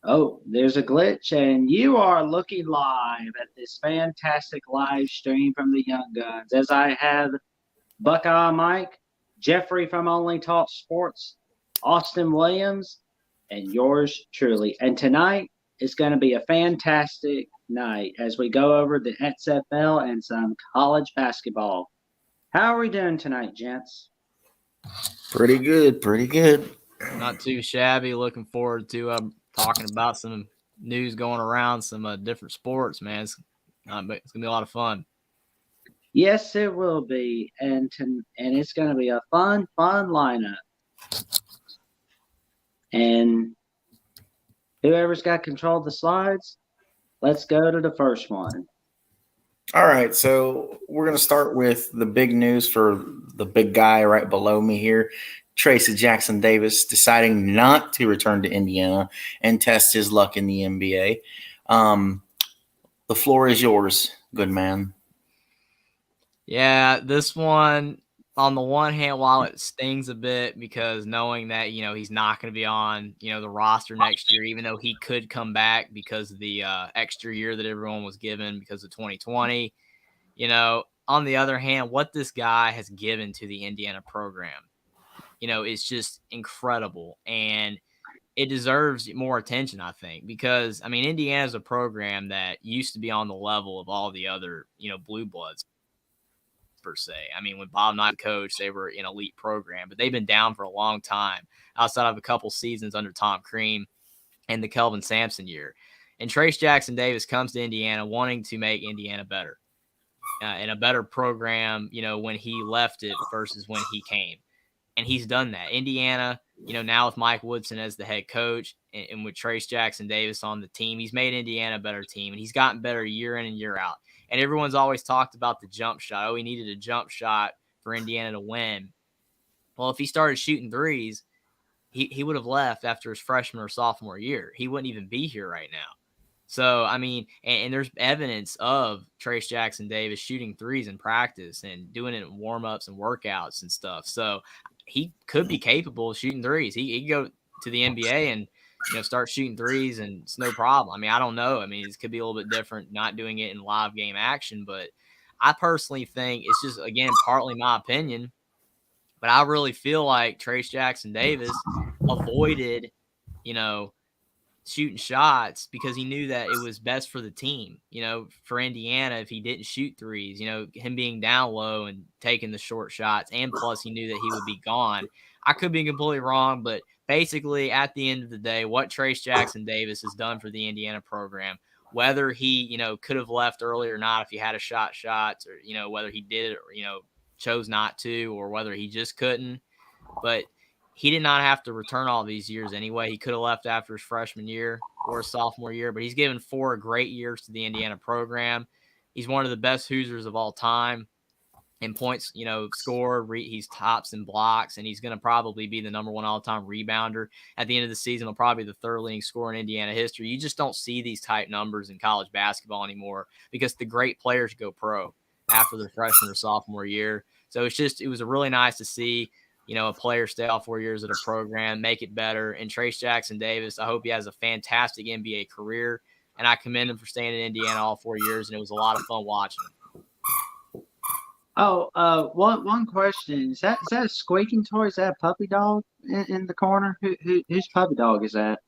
Oh, there's a glitch, and you are looking live at this fantastic live stream from the Young Guns. As I have Buckeye Mike, Jeffrey from Only Talk Sports, Austin Williams, and yours truly. And tonight is going to be a fantastic night as we go over the XFL and some college basketball. How are we doing tonight, gents? Pretty good, pretty good. Not too shabby. Looking forward to talking about some news going around, some different sports, man. It's gonna be a lot of fun. Yes, it will be, and it's going to be a fun lineup. And whoever's got control of the slides, let's go to the first one. All right, so we're going to start with the big news for the big guy right below me here. Tracy Jackson Davis deciding not to return to Indiana and test his luck in the NBA. The floor is yours, good man. Yeah, this one, on the one hand, while it stings a bit because knowing that, he's not going to be on, the roster next year, even though he could come back because of the extra year that everyone was given because of 2020. On the other hand, what this guy has given to the Indiana program, is just incredible. And it deserves more attention, I think, because, Indiana is a program that used to be on the level of all the other, blue bloods per se. When Bob Knight coached, they were an elite program, but they've been down for a long time outside of a couple seasons under Tom Crean and the Kelvin Sampson year. And Trace Jackson Davis comes to Indiana wanting to make Indiana better and a better program, when he left it versus when he came. And he's done that. Indiana, now with Mike Woodson as the head coach and with Trace Jackson Davis on the team, he's made Indiana a better team, and he's gotten better year in and year out. And everyone's always talked about the jump shot. Oh, he needed a jump shot for Indiana to win. Well, if he started shooting threes, he would have left after his freshman or sophomore year. He wouldn't even be here right now. So, and there's evidence of Trace Jackson Davis shooting threes in practice and doing it in warm-ups and workouts and stuff. So he could be capable of shooting threes. He could go to the NBA and start shooting threes, and it's no problem. I don't know. It could be a little bit different not doing it in live game action, but I personally think it's just, again, partly my opinion, but I really feel like Trace Jackson Davis avoided, shooting shots because he knew that it was best for the team, for Indiana if he didn't shoot threes, him being down low and taking the short shots, and plus he knew that he would be gone. I could be completely wrong, but basically at the end of the day, what Trace Jackson Davis has done for the Indiana program, whether he, could have left early or not if he had a shots, or, whether he did it or, chose not to, or whether he just couldn't, but he did not have to return all these years anyway. He could have left after his freshman year or his sophomore year, but he's given 4 great years to the Indiana program. He's one of the best Hoosiers of all time in points, scored. He's tops in blocks, and he's going to probably be the number 1 all-time rebounder. At the end of the season, he'll probably be the 3rd leading scorer in Indiana history. You just don't see these type numbers in college basketball anymore because the great players go pro after their freshman or sophomore year. So it was really nice to see a player stay all 4 years at a program, make it better. And Trace Jackson Davis, I hope he has a fantastic NBA career. And I commend him for staying in Indiana all 4 years, and it was a lot of fun watching him. Oh, one question. Is that a squeaking toy? Is that a puppy dog in the corner? Whose puppy dog is that?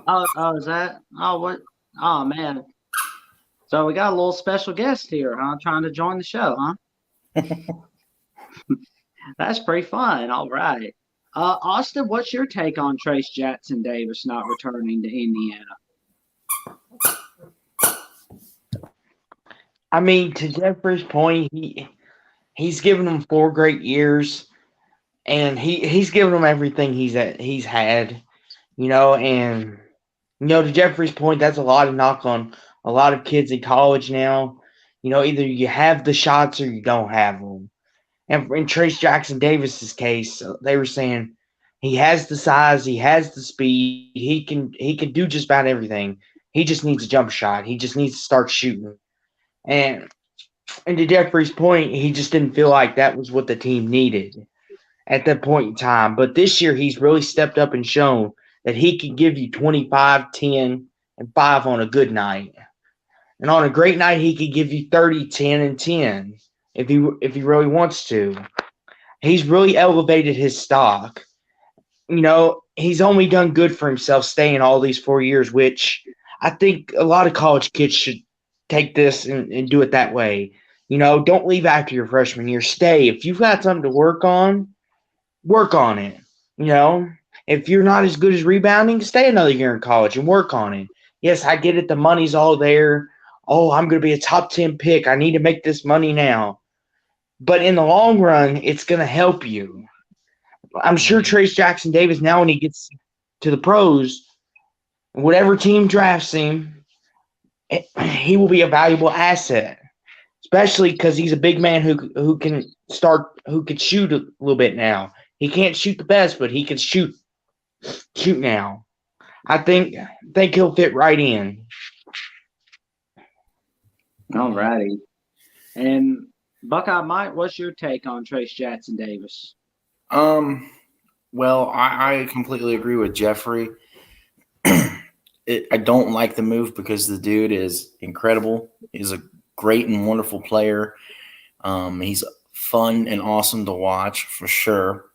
Oh, is that? Oh, what? Oh, man. So we got a little special guest here, huh? Trying to join the show, huh? That's pretty fun. All right. Austin, what's your take on Trace Jackson Davis not returning to Indiana? To Jeffrey's point, he's given them 4 great years, and he's given them everything he's had, and to Jeffrey's point, that's a lot of knock on a lot of kids in college now. Either you have the shots or you don't have them. And in Trace Jackson Davis's case, they were saying he has the size, he has the speed, he can do just about everything. He just needs a jump shot. He just needs to start shooting. And to Jeffrey's point, he just didn't feel like that was what the team needed at that point in time. But this year, he's really stepped up and shown that he could give you 25, 10, and 5 on a good night. And on a great night, he could give you 30, 10, and 10 if he really wants to. He's really elevated his stock. He's only done good for himself staying all these 4 years, which I think a lot of college kids should take this and do it that way. Don't leave after your freshman year. Stay. If you've got something to work on it. If you're not as good as rebounding, stay another year in college and work on it. Yes, I get it. The money's all there. Oh, I'm going to be a top 10 pick. I need to make this money now. But in the long run, it's going to help you. I'm sure Trace Jackson Davis, now when he gets to the pros, whatever team drafts him, he will be a valuable asset, especially because he's a big man who can shoot a little bit now. He can't shoot the best, but he can shoot now. I think he'll fit right in. All righty. And Buckeye Mike, what's your take on Trace Jackson Davis? Well, I completely agree with Jeffrey. I don't like the move because the dude is incredible. He's a great and wonderful player. He's fun and awesome to watch for sure.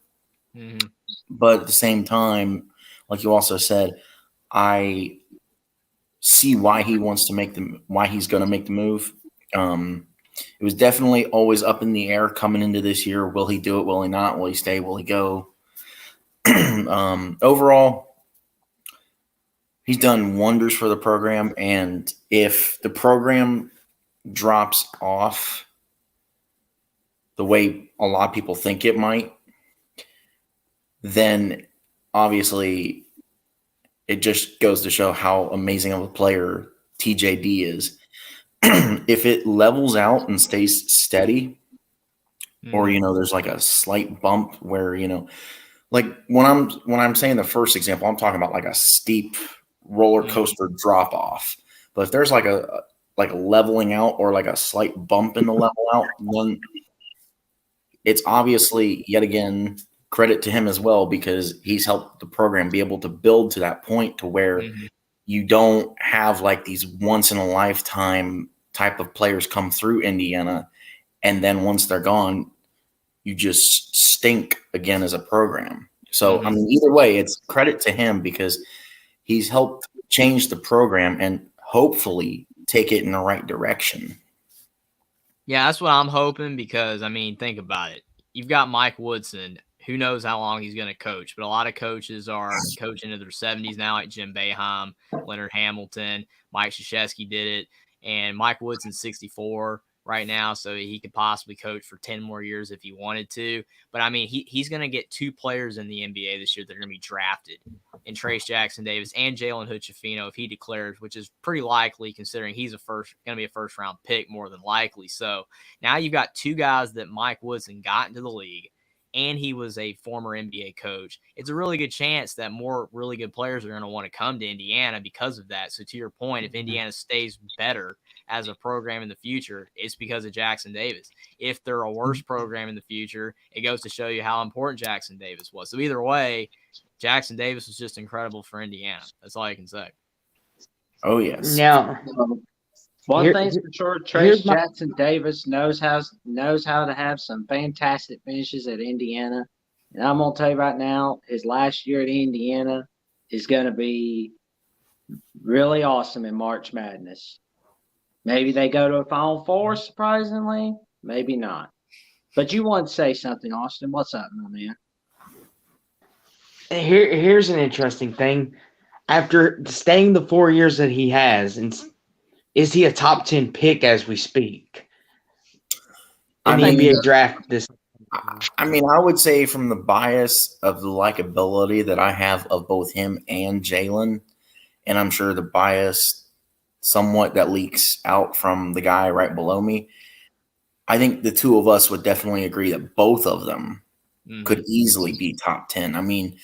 Mm-hmm. But at the same time, like you also said, I see why he wants to why he's going to make the move. It was definitely always up in the air coming into this year. Will he do it? Will he not? Will he stay? Will he go? Overall, he's done wonders for the program. And if the program drops off the way a lot of people think it might, then obviously it just goes to show how amazing of a player TJD is. If it levels out and stays steady, or there's like a slight bump where like when I'm saying the first example, I'm talking about like a steep roller coaster drop off. But if there's like a leveling out or like a slight bump in the level out, then it's obviously yet again credit to him as well, because he's helped the program be able to build to that point to where you don't have like these once in a lifetime type of players come through Indiana, and then once they're gone, you just stink again as a program. So, I mean, either way, it's credit to him because he's helped change the program and hopefully take it in the right direction. Yeah, that's what I'm hoping because, I mean, think about it. You've got Mike Woodson. Who knows how long he's going to coach, but a lot of coaches are coaching into their 70s now, like Jim Boeheim, Leonard Hamilton, Mike Krzyzewski did it, and Mike Woodson's 64 right now, so he could possibly coach for 10 more years if he wanted to. But, I mean, he's going to get 2 players in the NBA this year that are going to be drafted, in Trace Jackson Davis and Jalen Hood-Schifino if he declares, which is pretty likely considering he's going to be a first-round pick more than likely. So now you've got 2 guys that Mike Woodson got into the league, and he was a former NBA coach. It's a really good chance that more really good players are going to want to come to Indiana because of that. So to your point, if Indiana stays better as a program in the future, it's because of Jackson Davis. If they're a worse program in the future, it goes to show you how important Jackson Davis was. So either way, Jackson Davis was just incredible for Indiana. That's all I can say. Oh, yes. Now, one thing's for sure, Trace Jackson Davis knows how to have some fantastic finishes at Indiana. And I'm going to tell you right now, his last year at Indiana is going to be really awesome in March Madness. Maybe they go to a Final Four, surprisingly. Maybe not. But you want to say something, Austin. What's up, my man? Here's an interesting thing. After staying the 4 years that he has, and is he a top 10 pick as we speak in the NBA draft? I mean, I would say from the bias of the likability that I have of both him and Jalen, and I'm sure the bias somewhat that leaks out from the guy right below me, I think the two of us would definitely agree that both of them could easily be top 10. I mean,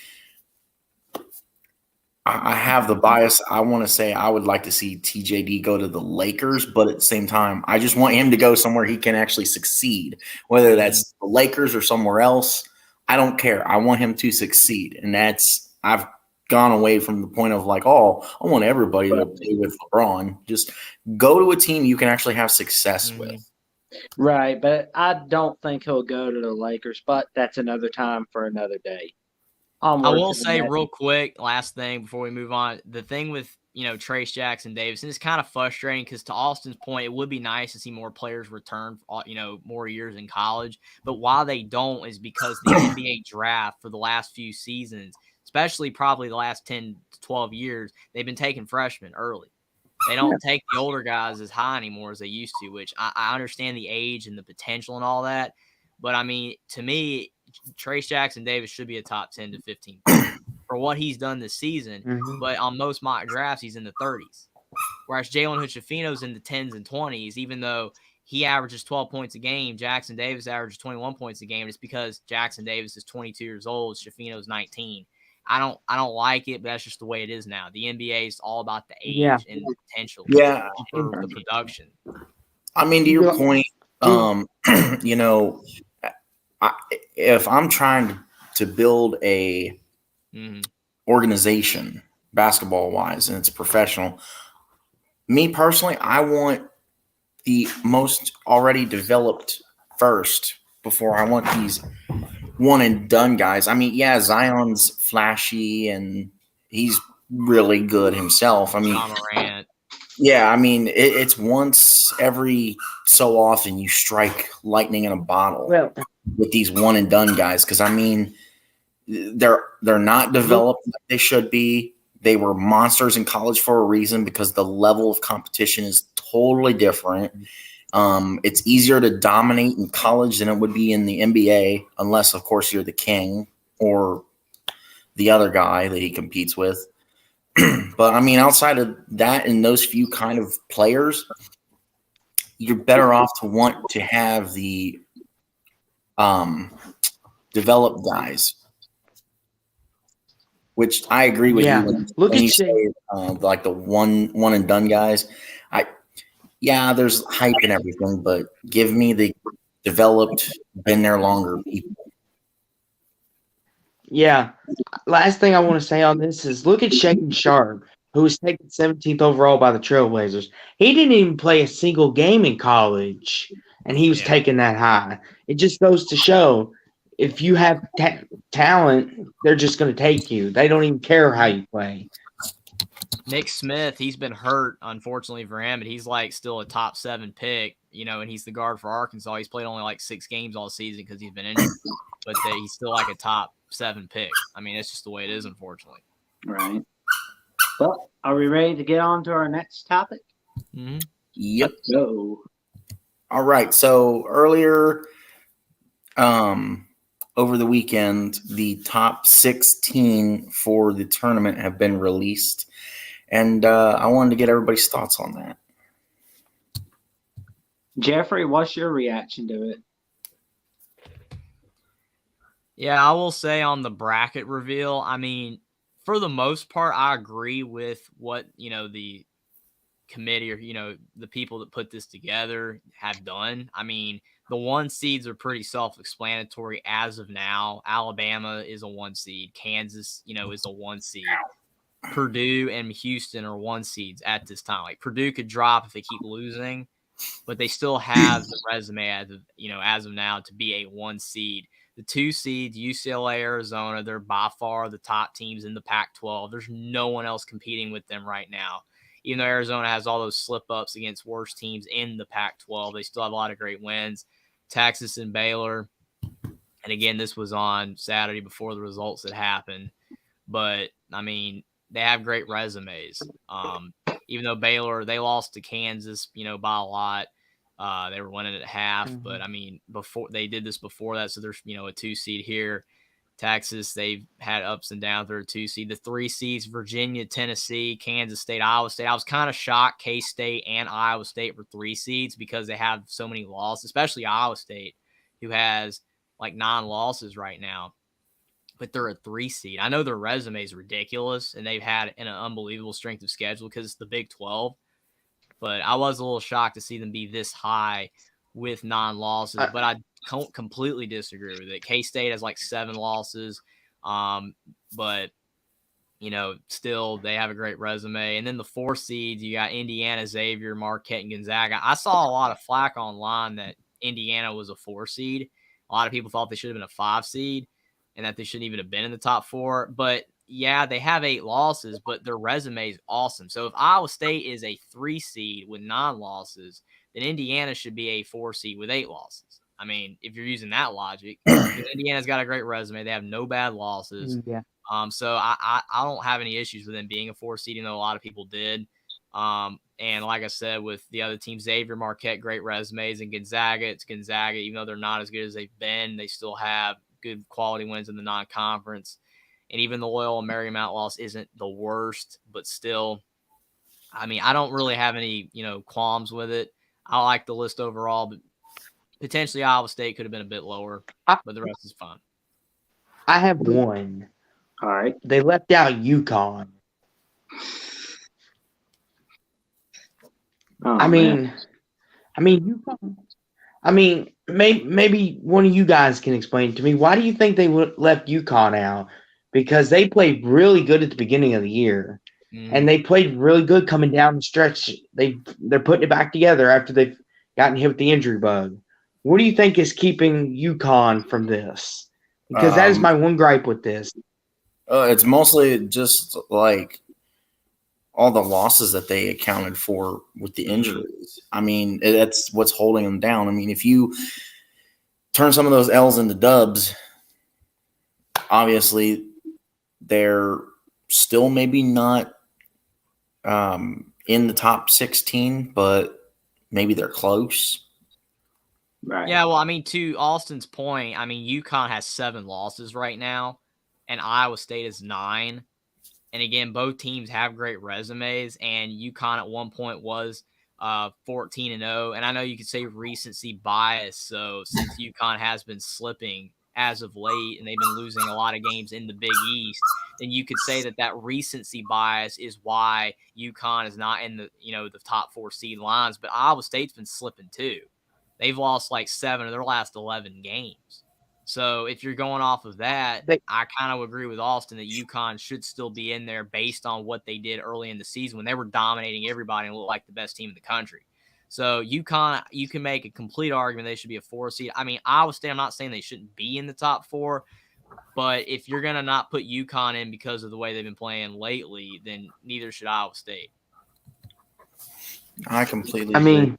I have the bias. I want to say I would like to see TJD go to the Lakers, but at the same time, I just want him to go somewhere he can actually succeed, whether that's the Lakers or somewhere else. I don't care. I want him to succeed, and I've gone away from the point of like, oh, I want everybody to play with LeBron. Just go to a team you can actually have success with. Right, but I don't think he'll go to the Lakers, but that's another time for another day. I will say real quick, last thing before we move on, the thing with, Trace Jackson Davis, and it's kind of frustrating because to Austin's point, it would be nice to see more players return, more years in college. But why they don't is because the NBA draft for the last few seasons, especially probably the last 10 to 12 years, they've been taking freshmen early. They don't take the older guys as high anymore as they used to, which I understand the age and the potential and all that. But, I mean, to me, Trace Jackson Davis should be a top 10 to 15 pick for what he's done this season. Mhm. But on most mock drafts, he's in the 30s. Whereas Jalen Hood-Schifino's in the 10s and 20s, even though he averages 12 points a game, Jackson Davis averages 21 points a game. It's because Jackson Davis is 22 years old, Schifino's 19. I don't like it, but that's just the way it is now. The NBA is all about the age and the potential for the production. I mean, to your point, if I'm trying to build a organization basketball wise and it's professional, me personally, I want the most already developed first before I want these one and done guys. I mean, yeah, Zion's flashy and he's really good himself. I mean, John Morant. Yeah, I mean, it's once every so often you strike lightning in a bottle with these one and done guys. Because I mean, they're not developed like they should be. They were monsters in college for a reason because the level of competition is totally different. It's easier to dominate in college than it would be in the NBA, unless, of course, you're the king or the other guy that he competes with. But, I mean, outside of that and those few kind of players, you're better off to want to have the developed guys, which I agree with you. When you say like the one and done guys, there's hype and everything, but give me the developed, been there longer people. Yeah. Last thing I want to say on this is look at Shaden Sharp, who was taken 17th overall by the Trailblazers. He didn't even play a single game in college, and he was taken that high. It just goes to show if you have talent, they're just going to take you. They don't even care how you play. Nick Smith, he's been hurt, unfortunately for him, but he's like still a top 7 pick, and he's the guard for Arkansas. He's played only like 6 games all season because he's been injured, but he's still like a top 7 pick. I mean, it's just the way it is, unfortunately. Right. Well, are we ready to get on to our next topic? Mm-hmm. Yep. Let's go. All right. So earlier, over the weekend, the top 16 for the tournament have been released. And I wanted to get everybody's thoughts on that. Jeffrey, what's your reaction to it? Yeah, I will say on the bracket reveal, I mean, for the most part, I agree with what, the committee or, the people that put this together have done. I mean, the 1 seeds are pretty self-explanatory as of now. Alabama is a 1 seed. Kansas, is a 1 seed. Purdue and Houston are 1 seeds at this time. Like Purdue could drop if they keep losing, but they still have the resume as of now to be a 1 seed. The 2 seeds, UCLA, Arizona, they're by far the top teams in the Pac-12. There's no one else competing with them right now. Even though Arizona has all those slip-ups against worse teams in the Pac-12, they still have a lot of great wins. Texas and Baylor. And again, this was on Saturday before the results had happened. But, I mean, they have great resumes. Even though Baylor, they lost to Kansas, by a lot. They were winning at half, but I mean, before they did this before that, so there's a 2 seed here. Texas, they've had ups and downs. They're a 2 seed. The 3 seeds: Virginia, Tennessee, Kansas State, Iowa State. I was kind of shocked K-State and Iowa State were 3 seeds because they have so many losses, especially Iowa State, who has like 9 losses right now. But they're a 3 seed. I know their resume is ridiculous, and they've had an unbelievable strength of schedule because it's the Big 12. But I was a little shocked to see them be this high with 9 losses. But I don't completely disagree with it. K-State has like 7 losses. But still they have a great resume. And then the 4 seeds, you got Indiana, Xavier, Marquette, and Gonzaga. I saw a lot of flack online that Indiana was a 4 seed. A lot of people thought they should have been a 5 seed and that they shouldn't even have been in the top 4. But yeah, they have 8 losses, but their resume is awesome. So if Iowa State is a 3 seed with 9 losses, then Indiana should be a 4 seed with 8 losses. I mean, if you're using that logic, because Indiana's got a great resume. They have no bad losses. Yeah. So I don't have any issues with them being a 4 seed, even though a lot of people did. And like I said, with the other teams, Xavier, Marquette, great resumes, and Gonzaga, it's Gonzaga. Even though they're not as good as they've been, they still have good quality wins in the non-conference. And even the Loyola Marymount loss isn't the worst, but still, I mean, I don't really have any, qualms with it. I like the list overall, but potentially Iowa State could have been a bit lower, but the rest is fine. I have one. All right. They left out UConn. Oh, I mean, UConn. I mean, maybe one of you guys can explain to me, why do you think they left UConn out? Because they played really good at the beginning of the year, and they played really good coming down the stretch. They're putting it back together after they've gotten hit with the injury bug. What do you think is keeping UConn from this? Because that is my one gripe with this. It's mostly just like all the losses that they accounted for with the injuries. I mean, that's what's holding them down. I mean, if you turn some of those L's into dubs, obviously they're still maybe not in the top 16, but maybe they're close. Right. Yeah, well, I mean, to Austin's point, I mean, UConn has 7 losses right now, and Iowa State is 9. And again, both teams have great resumes, and UConn at one point was 14-0. And I know you could say recency bias, so since UConn has been slipping as of late, and they've been losing a lot of games in the Big East, then you could say that recency bias is why UConn is not in the the top 4 seed lines. But Iowa State's been slipping too. They've lost like 7 of their last 11 games. So if you're going off of that, I kind of agree with Austin that UConn should still be in there based on what they did early in the season when they were dominating everybody and looked like the best team in the country. So UConn, you can make a complete argument they should be a 4 seed. I mean, Iowa State, I'm not saying they shouldn't be in the top 4, but if you're going to not put UConn in because of the way they've been playing lately, then neither should Iowa State. I completely agree.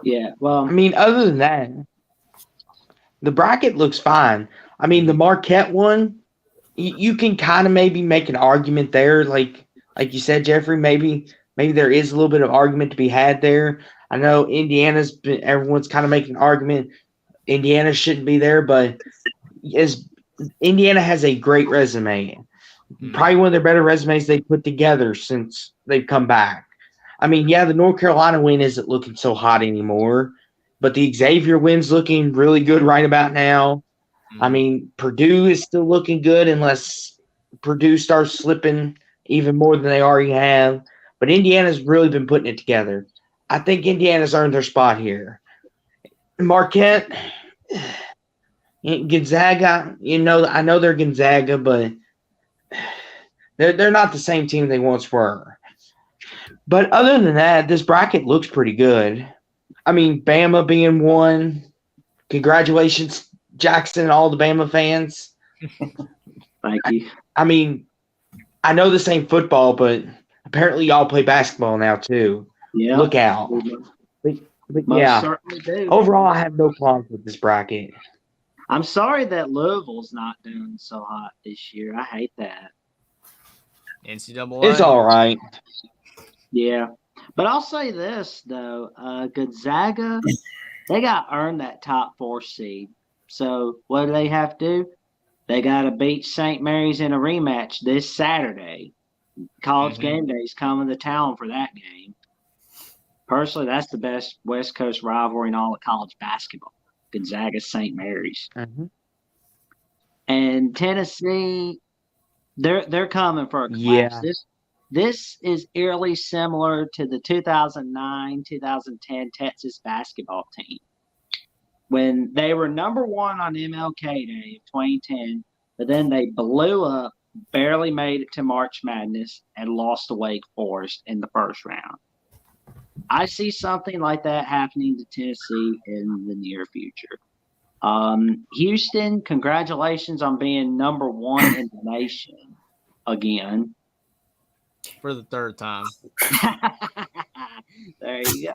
Yeah, well, I mean, other than that, the bracket looks fine. I mean, the Marquette one, you can kind of maybe make an argument there, like you said, Jeffrey. Maybe there is a little bit of argument to be had there. I know everyone's kind of making an argument. Indiana shouldn't be there, but Indiana has a great resume. Probably one of their better resumes they put together since they've come back. I mean, yeah, the North Carolina win isn't looking so hot anymore, but the Xavier win's looking really good right about now. I mean, Purdue is still looking good unless Purdue starts slipping even more than they already have. But Indiana's really been putting it together. I think Indiana's earned their spot here. Marquette, Gonzaga, I know they're Gonzaga, but they're not the same team they once were. But other than that, this bracket looks pretty good. I mean, Bama being 1. Congratulations, Jackson, and all the Bama fans. Thank you. I mean, I know this ain't football, but apparently y'all play basketball now too. Yeah. Look out. But yeah, certainly do. Overall, I have no problems with this bracket. I'm sorry that Louisville's not doing so hot this year. I hate that. NCAA. It's all right. Yeah. But I'll say this, though. Gonzaga, they got to earn that top 4 seed. So what do they have to do? They got to beat St. Mary's in a rematch this Saturday. College game day is coming to town for that game. Personally, that's the best West Coast rivalry in all of college basketball. Gonzaga, St. Mary's. And Tennessee, they're coming for a collapse. Yeah. This is eerily similar to the 2009-2010 Texas basketball team. When they were number 1 on MLK Day of 2010, but then they blew up, barely made it to March Madness, and lost to Wake Forest in the first round. I see something like that happening to Tennessee in the near future. Houston, congratulations on being number 1 in the nation again. For the third time. There you go.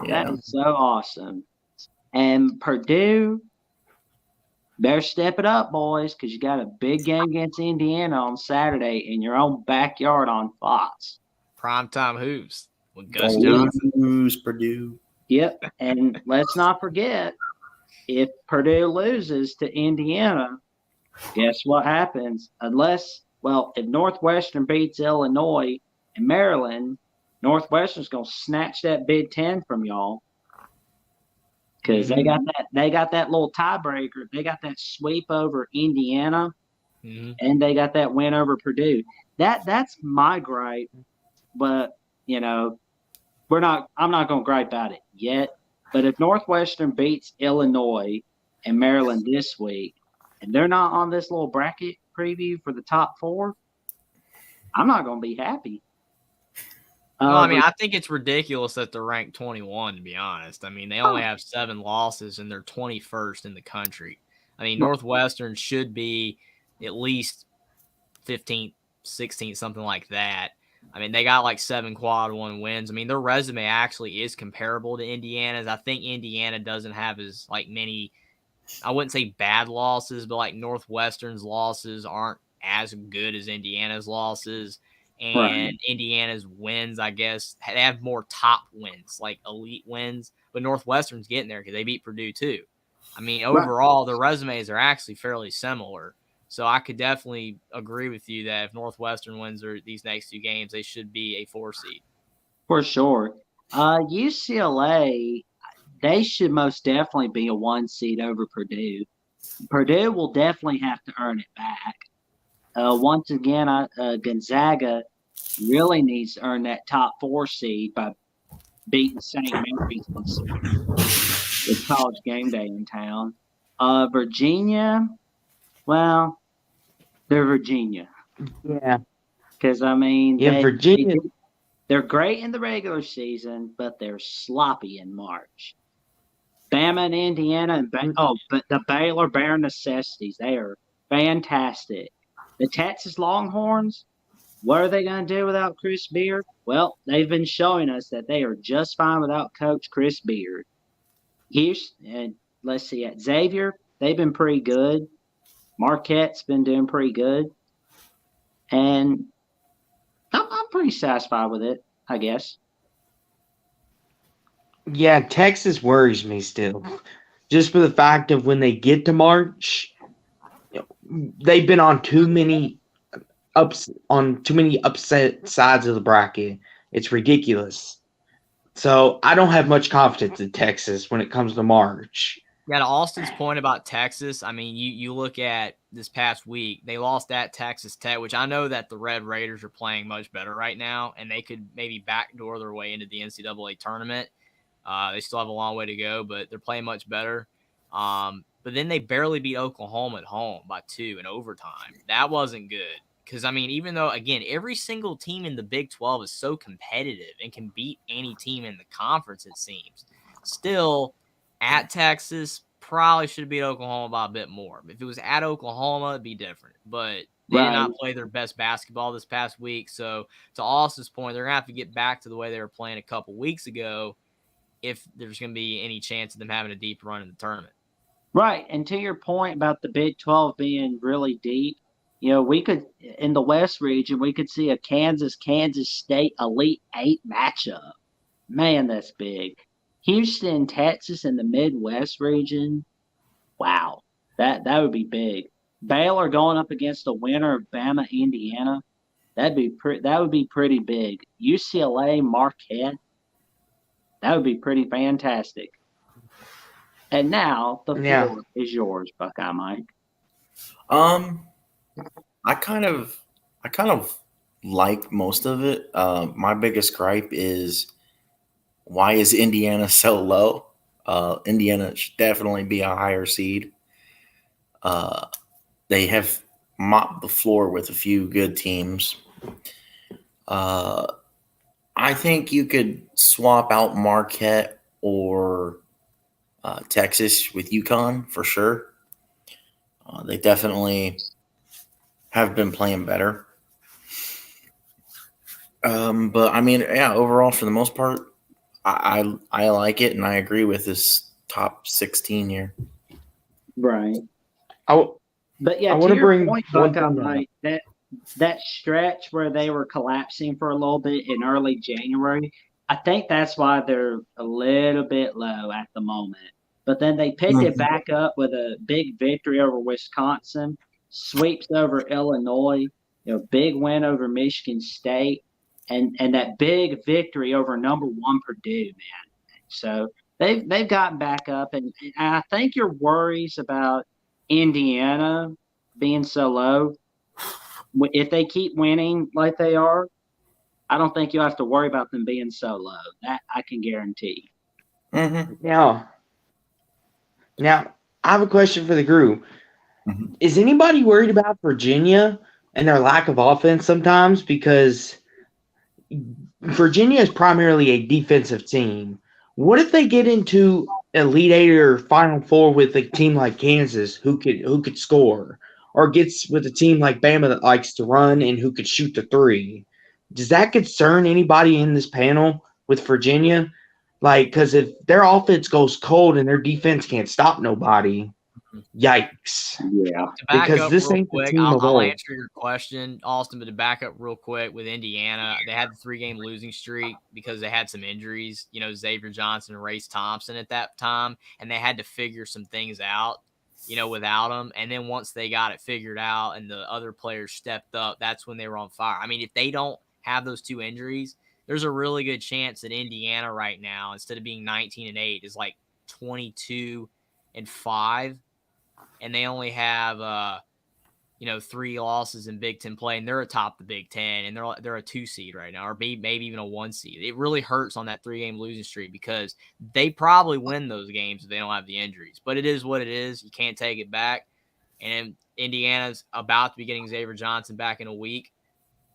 Yeah. That is so awesome. And Purdue, better step it up, boys, because you got a big game against Indiana on Saturday in your own backyard on Fox. Primetime hoops with Gus Go Johnson. lose, Purdue. Yep. And let's not forget, if Purdue loses to Indiana, guess what happens? If Northwestern beats Illinois and Maryland, Northwestern's going to snatch that Big Ten from y'all. Because they got that little tiebreaker. They got that sweep over Indiana, and they got that win over Purdue. That's my gripe, but I'm not going to gripe about it yet. But if Northwestern beats Illinois and Maryland this week, and they're not on this little bracket preview for the top 4, I'm not going to be happy. No, I think it's ridiculous that they're ranked 21, to be honest. I mean, they only have 7 losses, and they're 21st in the country. I mean, Northwestern should be at least 15th, 16th, something like that. I mean, they got like 7 quad 1 wins. I mean, their resume actually is comparable to Indiana's. I think Indiana doesn't have as like many, I wouldn't say bad losses, but like Northwestern's losses aren't as good as Indiana's losses. And Indiana's wins, I guess, they have more top wins, like elite wins. But Northwestern's getting there because they beat Purdue too. I mean, overall, the resumes are actually fairly similar. So I could definitely agree with you that if Northwestern wins these next 2 games, they should be a 4 seed. For sure. UCLA, they should most definitely be a 1 seed over Purdue. Purdue will definitely have to earn it back. Once again, Gonzaga really needs to earn that top 4 seed by beating St. Mary's with College Game Day in town. Virginia, well, they're Virginia. Yeah. Because, I mean, Virginia. They're great in the regular season, but they're sloppy in March. Bama and Indiana, but the Baylor Bare Necessities, they are fantastic. The Texas Longhorns, what are they going to do without Chris Beard? Well, they've been showing us that they are just fine without Coach Chris Beard. Let's see, at Xavier, they've been pretty good. Marquette's been doing pretty good. And I'm pretty satisfied with it, I guess. Yeah, Texas worries me still. Just for the fact of when they get to March, they've been on too many upset sides of the bracket. It's ridiculous. So I don't have much confidence in Texas when it comes to March. Yeah, to Austin's point about Texas, I mean, you look at this past week, they lost at Texas Tech, which I know that the Red Raiders are playing much better right now, and they could maybe backdoor their way into the NCAA tournament. They still have a long way to go, but they're playing much better. But then they barely beat Oklahoma at home by 2 in overtime. That wasn't good. Because, I mean, even though, again, every single team in the Big 12 is so competitive and can beat any team in the conference, it seems. Still, at Texas, probably should have beat Oklahoma by a bit more. If it was at Oklahoma, it'd be different. But they did not play their best basketball this past week. So, to Austin's point, they're going to have to get back to the way they were playing a couple weeks ago if there's going to be any chance of them having a deep run in the tournament. Right. And to your point about the Big 12 being really deep, we could, in the West region, we could see a Kansas State Elite 8 matchup. Man, that's big. Houston, Texas in the Midwest region. Wow. That would be big. Baylor going up against the winner of Bama, Indiana. That would be pretty big. UCLA, Marquette. That would be pretty fantastic. And now the floor is yours, Buckeye Mike. I kind of like most of it. My biggest gripe is, why is Indiana so low? Indiana should definitely be a higher seed. They have mop the floor with a few good teams. I think you could swap out Marquette or Texas with UConn for sure. They definitely have been playing better. But I mean, yeah, overall, for the most part, I like it, and I agree with this top 16 here. Right. I But yeah, want to to your bring point, one Buckeye, thing up. Mike, that stretch where they were collapsing for a little bit in early January, I think that's why they're a little bit low at the moment. But then they picked it back up with a big victory over Wisconsin, sweeps over Illinois, big win over Michigan State, and that big victory over number one Purdue, man. So they've gotten back up, and I think your worries about Indiana being so low, if they keep winning like they are, I don't think you'll have to worry about them being so low. That I can guarantee. Mm-hmm. Now, I have a question for the group. Mm-hmm. Is anybody worried about Virginia and their lack of offense sometimes? Because Virginia is primarily a defensive team. What if they get into Elite Eight or Final Four with a team like Kansas who could score, or gets with a team like Bama that likes to run and who could shoot the three? Does that concern anybody in this panel with Virginia? Like, because if their offense goes cold and their defense can't stop nobody, yikes. Yeah. To back Because up this real ain't the quick, team of I'll old. answer your question, Austin, but to back up real quick with Indiana, they had the 3-game losing streak because they had some injuries, Xavier Johnson and Race Thompson at that time, and they had to figure some things out, without them. And then once they got it figured out and the other players stepped up, that's when they were on fire. I mean, if they don't have those two injuries, there's a really good chance that Indiana right now, instead of being 19-8, is like 22-5. And they only have 3 losses in Big Ten play, and they're atop the Big Ten, and they're a 2 seed right now, or maybe even a 1 seed. It really hurts on that 3-game losing streak because they probably win those games if they don't have the injuries. But it is what it is. You can't take it back. And Indiana's about to be getting Xavier Johnson back in a week,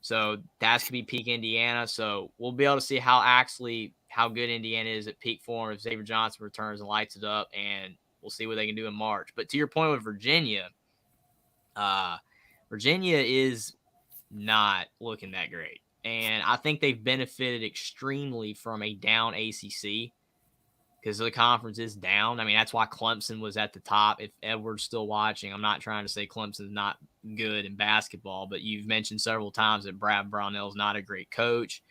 so that's gonna be peak Indiana. So we'll be able to see how good Indiana is at peak form if Xavier Johnson returns and lights it up, and we'll see what they can do in March. But to your point with Virginia, Virginia is not looking that great. And I think they've benefited extremely from a down ACC because the conference is down. I mean, that's why Clemson was at the top. If Edward's still watching, I'm not trying to say Clemson's not good in basketball, but you've mentioned several times that Brad Brownell's not a great coach.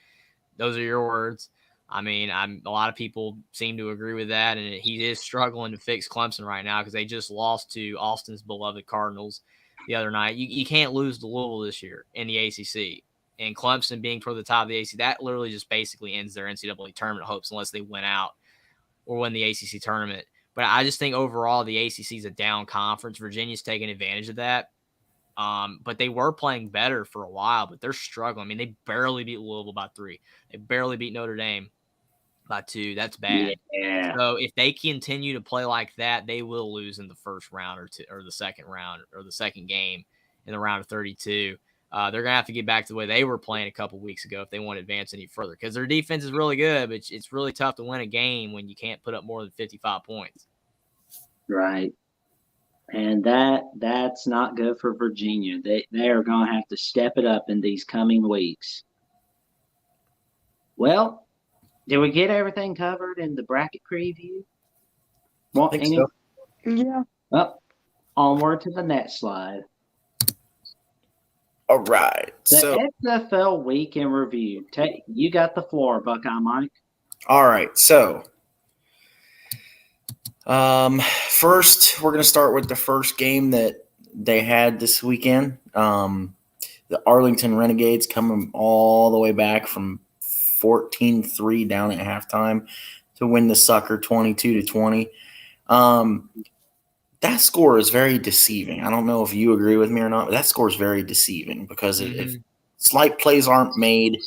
Those are your words. I mean, a lot of people seem to agree with that, and he is struggling to fix Clemson right now because they just lost to Austin's beloved Cardinals the other night. You can't lose to Louisville this year in the ACC. And Clemson being toward the top of the ACC, that literally just basically ends their NCAA tournament hopes unless they win out or win the ACC tournament. But I just think overall the ACC is a down conference. Virginia's taking advantage of that. But they were playing better for a while, but they're struggling. I mean, they barely beat Louisville by 3. They barely beat Notre Dame by 2. That's bad. Yeah. So if they continue to play like that, they will lose in the first round or the second round or the second game in the round of 32. They're going to have to get back to the way they were playing a couple weeks ago if they want to advance any further because their defense is really good, but it's really tough to win a game when you can't put up more than 55 points. Right. And that's not good for Virginia. They are going to have to step it up in these coming weeks. Well, did we get everything covered in the bracket preview? I think so. Yeah. Well, onward to the next slide. All right. The XFL week in review. You got the floor, Buckeye Mike. All right. So, first, we're going to start with the first game that they had this weekend. The Arlington Renegades coming all the way back from 14-3 down at halftime to win the sucker 22-20. That score is very deceiving. I don't know if you agree with me or not, but that score is very deceiving because if slight plays aren't made,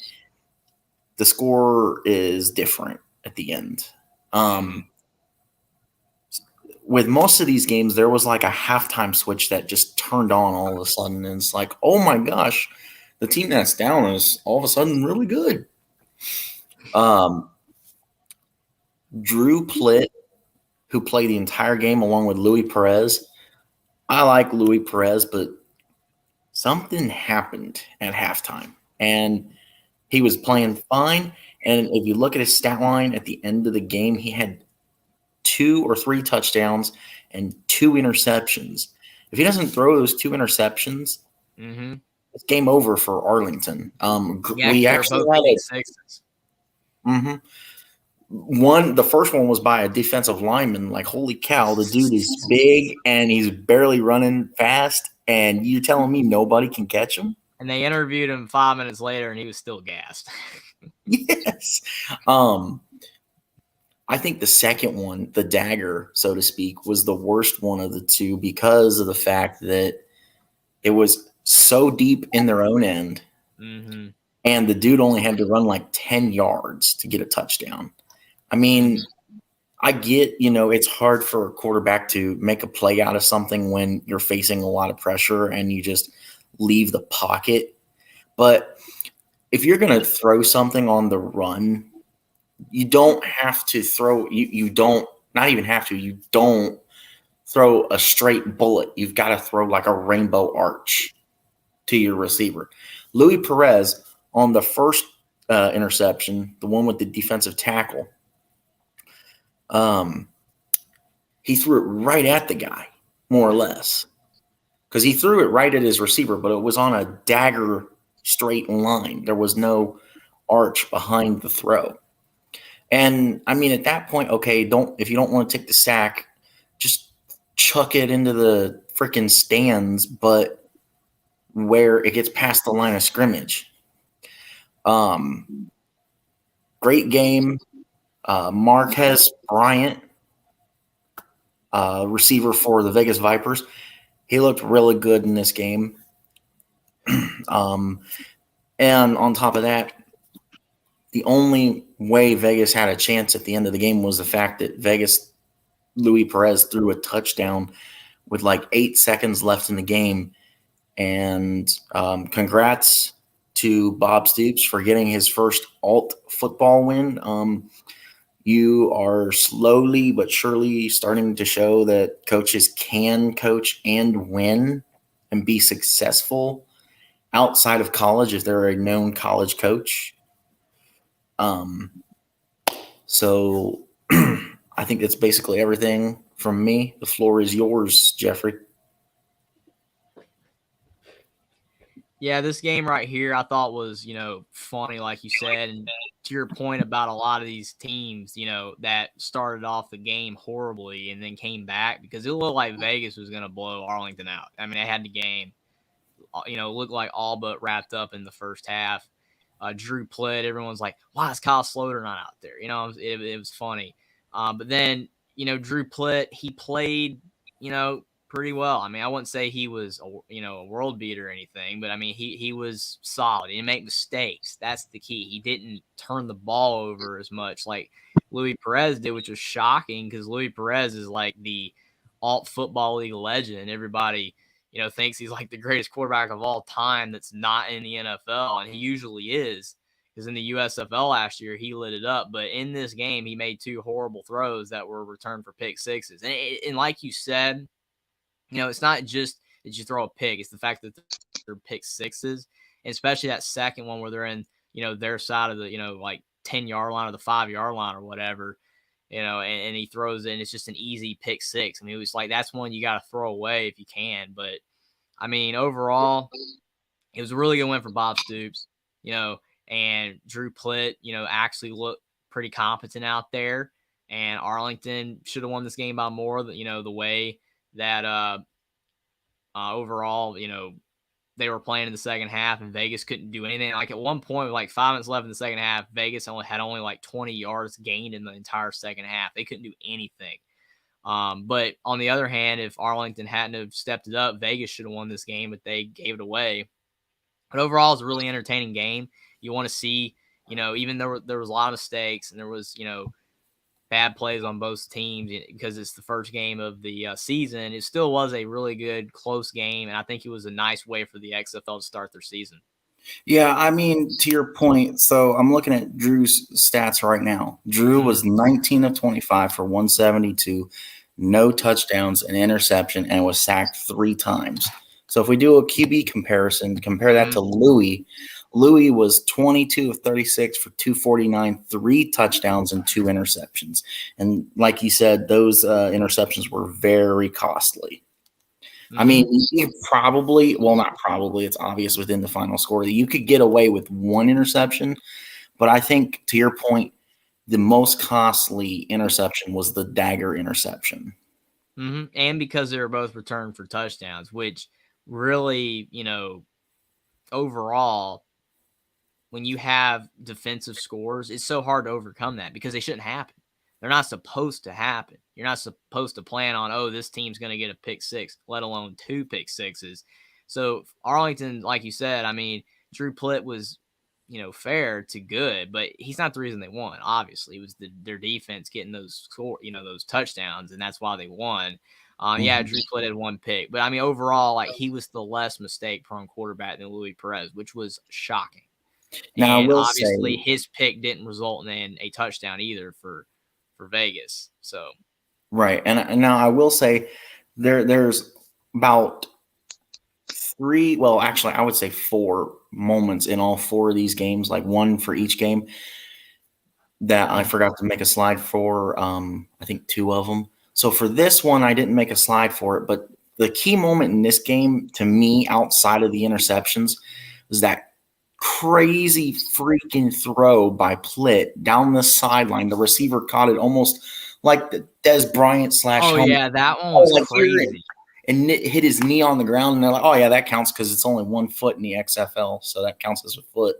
the score is different at the end. with most of these games, there was like a halftime switch that just turned on all of a sudden. And it's like, oh my gosh, the team that's down is all of a sudden really good. Drew Plitt, who played the entire game along with Louis Perez. I like Louis Perez, but something happened at halftime. And he was playing fine. And if you look at his stat line at the end of the game, he had 2 or 3 touchdowns and 2 interceptions. If he doesn't throw those 2 interceptions, it's game over for Arlington. We actually had a sixes. The first one was by a defensive lineman. Like, holy cow, the dude is big and he's barely running fast. And you telling me nobody can catch him? And they interviewed him 5 minutes later, and he was still gassed. Yes. I think the second one, the dagger, so to speak, was the worst one of the two because of the fact that it was so deep in their own end, and the dude only had to run like 10 yards to get a touchdown. I mean, I get, it's hard for a quarterback to make a play out of something when you're facing a lot of pressure and you just leave the pocket. But if you're going to throw something on the run, you don't have to throw – you don't – not even have to. You don't throw a straight bullet. You've got to throw like a rainbow arch to your receiver. Louis Perez on the first interception, the one with the defensive tackle, he threw it right at the guy, more or less, because he threw it right at his receiver, but it was on a dagger straight line. There was no arch behind the throw. And I mean, at that point, okay, if you don't want to take the sack, just chuck it into the freaking stands, but where it gets past the line of scrimmage. Great game. Marquez Bryant, receiver for the Vegas Vipers, he looked really good in this game. And on top of that, the only way Vegas had a chance at the end of the game was the fact that Louis Perez threw a touchdown with like 8 seconds left in the game. And congrats to Bob Stoops for getting his first alt football win. You are slowly but surely starting to show that coaches can coach and win and be successful outside of college if they're a known college coach. So I think that's basically everything from me. The floor is yours, Jeffrey. Yeah, this game right here I thought was, funny, like you said. And to your point about a lot of these teams, that started off the game horribly and then came back, because it looked like Vegas was going to blow Arlington out. I mean, they had the game, looked like all but wrapped up in the first half. Drew Plitt, everyone's like, why is Kyle Sloter not out there? It was funny. But then, Drew Plitt, he played, pretty well. I mean, I wouldn't say he was, a world beater or anything, but I mean, he was solid. He didn't make mistakes. That's the key. He didn't turn the ball over as much like Louis Perez did, which was shocking because Louis Perez is like the alt football league legend. Everybody, thinks he's like the greatest quarterback of all time that's not in the NFL, and he usually is, because in the USFL last year, he lit it up. But in this game, he made 2 horrible throws that were returned for pick sixes. And like you said, it's not just that you throw a pick. It's the fact that they're pick sixes, and especially that second one where they're in, their side of the, like 10-yard line or the 5-yard line or whatever, and he throws it, and it's just an easy pick six. I mean, it was like, that's one you got to throw away if you can. But, I mean, overall, it was a really good win for Bob Stoops, and Drew Plitt, actually looked pretty competent out there. And Arlington should have won this game by more, the way that overall, they were playing in the second half, and Vegas couldn't do anything. Like at one point, with like 5 minutes left in the second half, Vegas had only like 20 yards gained in the entire second half. They couldn't do anything. But on the other hand, if Arlington hadn't have stepped it up, Vegas should have won this game, but they gave it away. But overall, it's a really entertaining game. You want to see, even though there was a lot of mistakes, and there was, bad plays on both teams because it's the first game of the season. It still was a really good, close game, and I think it was a nice way for the XFL to start their season. Yeah, I mean, to your point, so I'm looking at Drew's stats right now. Drew was 19 of 25 for 172, no touchdowns, an interception, and was sacked 3 times. So if we do a QB comparison, compare that to Louis. Louis was 22 of 36 for 249, 3 touchdowns, and 2 interceptions. And like you said, those interceptions were very costly. I mean, you probably, well, not probably, it's obvious within the final score that you could get away with 1 interception. But I think, to your point, the most costly interception was the dagger interception. And because they were both returned for touchdowns, which really, overall, when you have defensive scores, it's so hard to overcome that because they shouldn't happen. They're not supposed to happen. You're not supposed to plan on, oh, this team's going to get a pick 6, let alone 2 pick 6s. So Arlington, like you said, I mean, Drew Plitt was, fair to good, but he's not the reason they won. Obviously, it was their defense getting those those touchdowns, and that's why they won. Yeah, Drew Plitt had 1 pick, but I mean, overall, like he was the less mistake-prone quarterback than Louis Perez, which was shocking. Now, And I will obviously, say, his pick didn't result in a touchdown either for Vegas. So right, and now I will say there's about 3, well, actually, I would say 4 moments in all 4 of these games, like 1 for each game, that I forgot to make a slide for. I think 2 of them. So for this one, I didn't make a slide for it, but the key moment in this game to me, outside of the interceptions, was that crazy freaking throw by Plitt down the sideline. The receiver caught it almost like the Des Bryant / oh Helmet. yeah, that one was like crazy. And it hit his knee on the ground, and they're like, "Oh yeah, that counts because it's only 1 foot in the XFL, so that counts as a foot."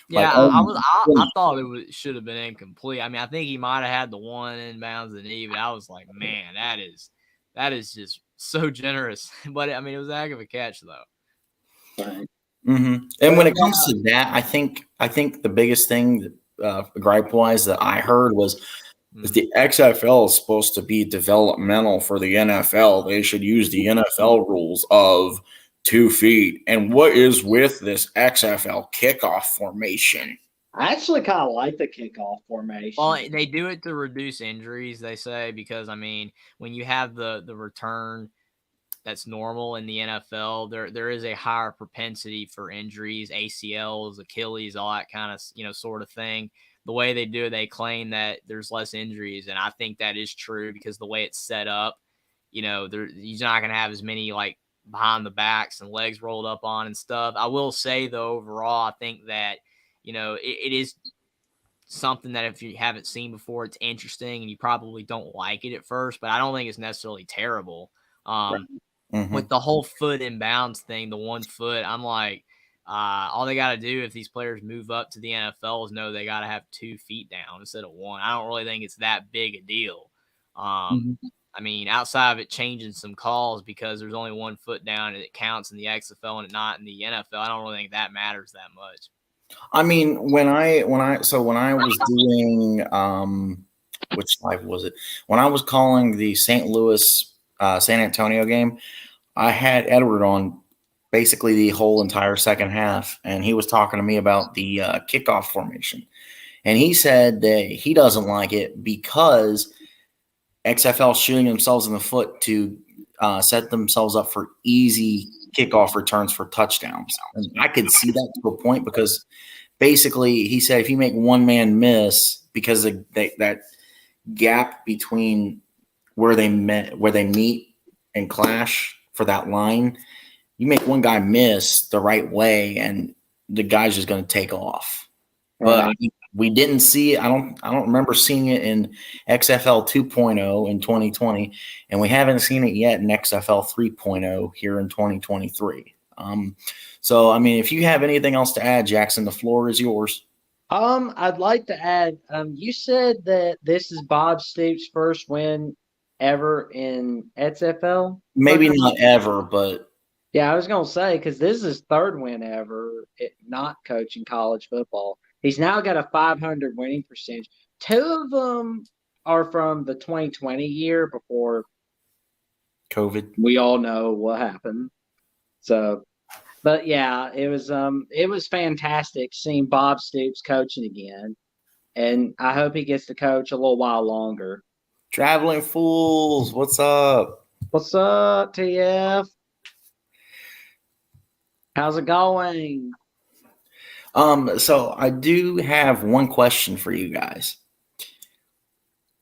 Yeah, Like, oh I thought it should have been incomplete. I mean, I think he might have had the one inbounds the knee, but I was like, man, that is just so generous. But I mean, it was a heck of a catch though. Right. And when it comes to that, I think the biggest thing that gripe wise that I heard was if the XFL is supposed to be developmental for the NFL, they should use the NFL rules of 2 feet. And what is with this XFL kickoff formation? I actually kind of like the kickoff formation. Well, they do it to reduce injuries, they say, because I mean, when you have the return that's normal in the NFL, there is a higher propensity for injuries, ACLs, Achilles, all that kind of sort of thing. The way they do it, they claim that there's less injuries, and I think that is true because the way it's set up, you're not going to have as many like behind the backs and legs rolled up on and stuff. I will say though, overall, I think that it is something that if you haven't seen before, it's interesting, and you probably don't like it at first, but I don't think it's necessarily terrible. With the whole foot inbounds thing, the 1 foot, I'm like, all they got to do if these players move up to the NFL is know they got to have 2 feet down instead of 1. I don't really think it's that big a deal. I mean, outside of it changing some calls because there's only 1 foot down and it counts in the XFL and not in the NFL, I don't really think that matters that much. I mean, when I was doing which live was it? When I was calling the St. Louis San Antonio game, I had Edward on basically the whole entire second half, and he was talking to me about the kickoff formation. And he said that he doesn't like it because XFL shooting themselves in the foot to set themselves up for easy kickoff returns for touchdowns. And I could see that to a point because basically he said if you make one man miss because of that gap between where they meet and clash for that line, you make one guy miss the right way and the guy's just going to take off. But we didn't see it. I don't remember seeing it in XFL 2.0 in 2020, and we haven't seen it yet in XFL 3.0 here in 2023. So I mean, if you have anything else to add, Jackson, the floor is yours. I'd like to add, you said that this is Bob Stoops' first win ever in XFL. Maybe not ever, but yeah, I was gonna say because this is his 3rd win ever, not coaching college football. He's now got a .500 winning percentage. 2 of them are from the 2020 year before COVID. we all know what happened. So, but yeah, it was fantastic seeing Bob Stoops coaching again, and I hope he gets to coach a little while longer. Traveling Fools, what's up? What's up, TF? How's it going? So I do have one question for you guys.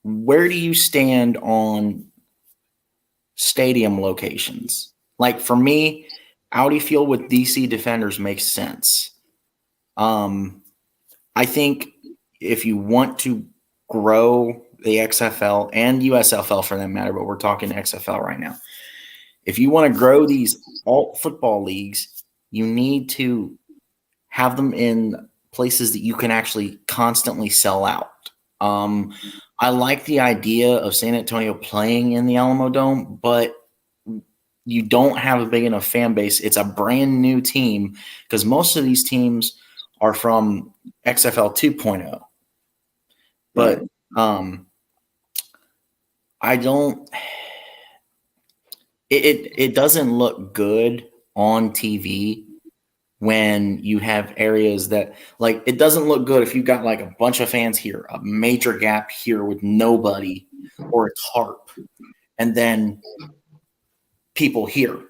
Where do you stand on stadium locations? Like for me, Audi Field with DC Defenders makes sense. I think if you want to grow the XFL and USFL for that matter, but we're talking XFL right now. If you want to grow these alt football leagues, you need to have them in places that you can actually constantly sell out. I like the idea of San Antonio playing in the Alamo Dome, but you don't have a big enough fan base. It's a brand new team because most of these teams are from XFL 2.0. But I don't it doesn't look good on TV when you have areas that like it doesn't look good if you got like a bunch of fans here, a major gap here with nobody or a tarp, and then people here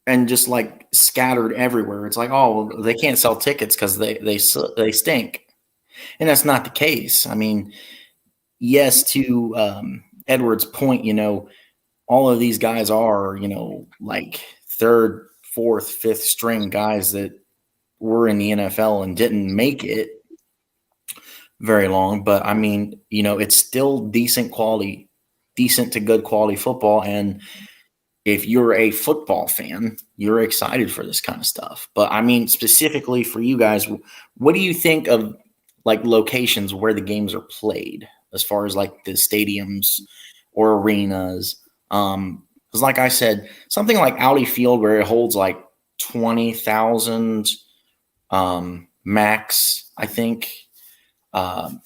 and just like scattered everywhere. It's like, oh, well, they can't sell tickets because they stink, and that's not the case. I mean, yes, to Edward's point, all of these guys are, like third, fourth, fifth string guys that were in the NFL and didn't make it very long. But I mean, it's still decent to good quality football. And if you're a football fan, you're excited for this kind of stuff. But I mean, specifically for you guys, what do you think of like locations where the games are played as far as like the stadiums or arenas? Because like I said, something like Audi Field where it holds like 20,000 max, I think,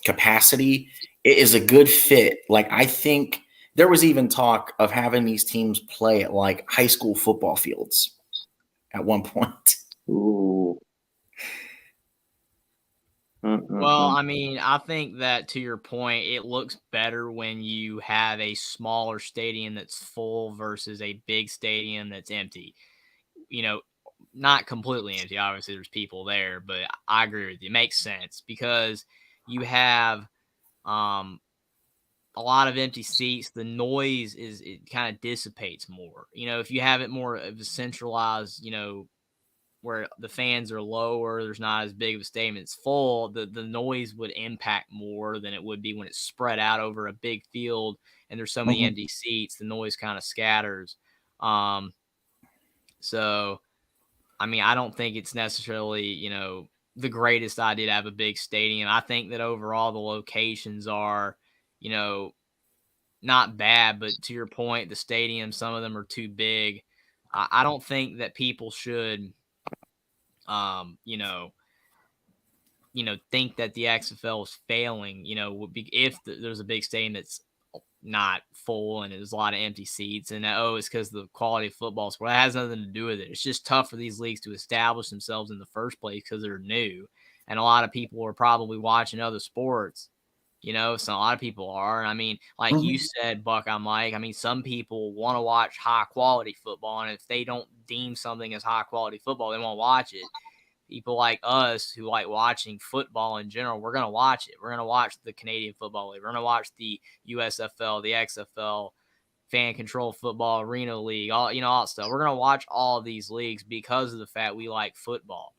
capacity, it is a good fit. Like I think there was even talk of having these teams play at like high school football fields at one point. Ooh. Well, I mean, I think that to your point, it looks better when you have a smaller stadium that's full versus a big stadium that's empty. Not completely empty. Obviously, there's people there, but I agree with you. It makes sense because you have a lot of empty seats. The noise it kind of dissipates more. If you have it more of a centralized, where the fans are lower, there's not as big of a stadium, it's full, the noise would impact more than it would be when it's spread out over a big field and there's so many empty seats, the noise kind of scatters. So, I mean, I don't think it's necessarily, the greatest idea to have a big stadium. I think that overall the locations are, not bad, but to your point, the stadiums, some of them are too big. I don't think that people should think that the XFL is failing, if there's a big stadium that's not full and there's a lot of empty seats and it's because the quality of football sport. That has nothing to do with it. It's just tough for these leagues to establish themselves in the first place because they're new. And a lot of people are probably watching other sports, so a lot of people are. I mean, like you said, Buckeye Mike, I mean, some people want to watch high quality football. And if they don't deem something as high quality football, they won't watch it. People like us who like watching football in general, we're going to watch it. We're going to watch the Canadian Football League. We're going to watch the USFL, the XFL, Fan Control Football, Arena League, all that stuff. We're going to watch all of these leagues because of the fact we like football.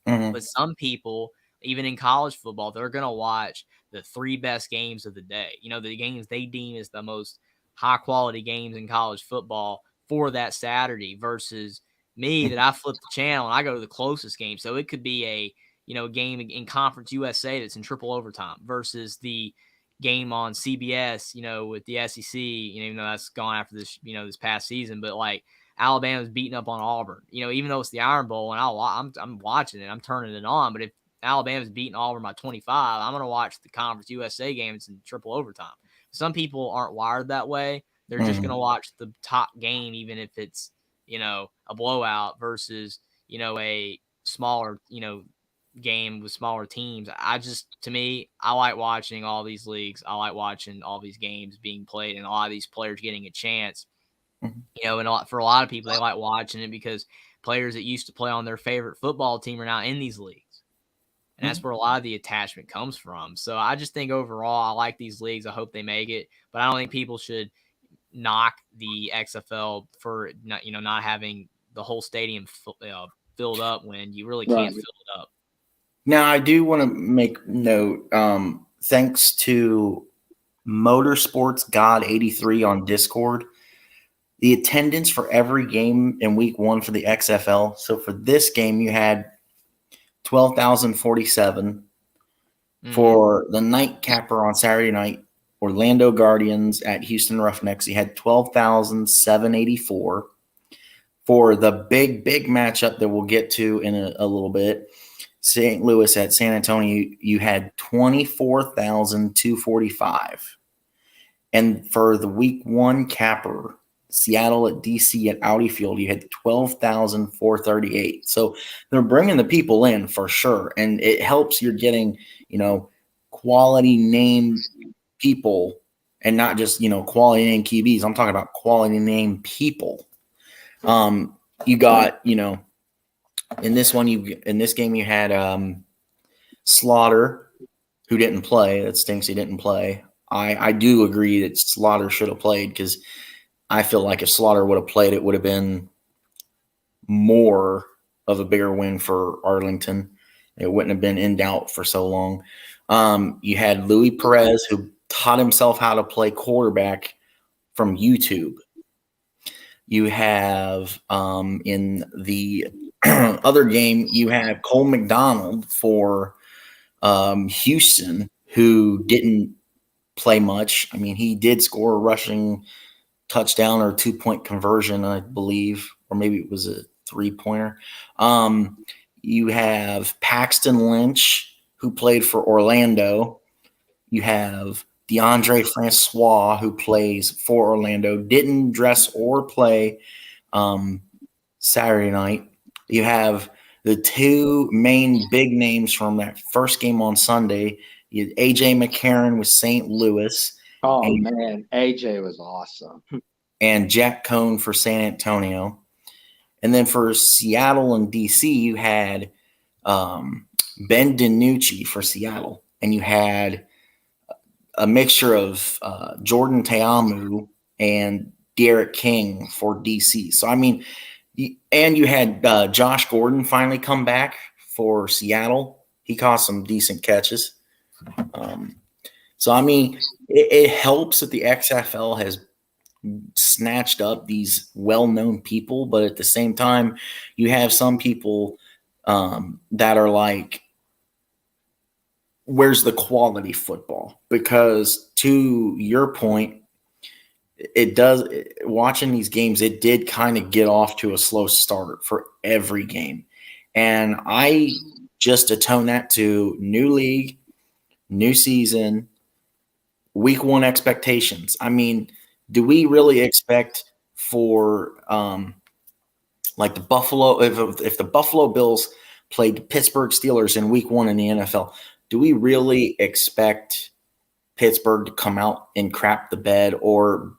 But some people, even in college football, they're going to watch the 3 best games of the day. The games they deem as the most high quality games in college football for that Saturday versus me that I flip the channel and I go to the closest game. So it could be a game in Conference USA that's in triple overtime versus the game on CBS, with the SEC, even though that's gone after this, this past season, but like Alabama's beating up on Auburn, even though it's the Iron Bowl and I'm watching it, I'm turning it on. But if Alabama's beating Auburn by 25, I'm going to watch the Conference USA game. It's in triple overtime. some people aren't wired that way. They're just going to watch the top game, even if it's, a blowout versus, a smaller, game with smaller teams. To me, I like watching all these leagues. I like watching all these games being played and a lot of these players getting a chance. And for a lot of people, they like watching it because players that used to play on their favorite football team are now in these leagues. And that's where a lot of the attachment comes from. So I just think overall, I like these leagues. I hope they make it, but I don't think people should knock the XFL for not having the whole stadium filled up when you really can't fill it up. Now, I do want to make note, thanks to Motorsports God 83 on Discord, the attendance for every game in week 1 for the XFL. So for this game, you had 12,047. For the nightcapper on Saturday night, Orlando Guardians at Houston Roughnecks, you had 12,784. For the big matchup that we'll get to in a little bit, St. Louis at San Antonio, you had 24,245. And for the week 1 capper, Seattle at DC at Audi Field, you had 12,438. So they're bringing the people in for sure. And it helps you're getting, quality name people and not just, quality name QBs. I'm talking about quality name people. You got, in this game you had Slaughter, who didn't play. That stinks he didn't play. I do agree that Slaughter should have played because I feel like if Slaughter would have played, it would have been more of a bigger win for Arlington. It wouldn't have been in doubt for so long. You had Louis Perez, who taught himself how to play quarterback from YouTube. You have in the other game, you have Cole McDonald for Houston, who didn't play much. I mean, he did score a rushing touchdown or 2-point conversion, I believe, or maybe it was a 3-pointer. You have Paxton Lynch, who played for Orlando. You have DeAndre Francois, who plays for Orlando, didn't dress or play Saturday night. You have the 2 main big names from that first game on Sunday. You had A.J. McCarron with St. Louis. Oh, man, A.J. was awesome. And Jack Cohn for San Antonio. And then for Seattle and D.C., you had Ben DiNucci for Seattle. And you had a mixture of Jordan Teamu and Derek King for D.C. So, I mean, and you had Josh Gordon finally come back for Seattle. He caught some decent catches. So, I mean, it helps that the XFL has snatched up these well-known people, but at the same time, you have some people that are like, where's the quality football? Because to your point, watching these games, it did kind of get off to a slow start for every game. And I just atone that to new league, new season, week 1 expectations. I mean, do we really expect for like the Buffalo, if the Buffalo Bills played the Pittsburgh Steelers in week 1 in the NFL, do we really expect Pittsburgh to come out and crap the bed or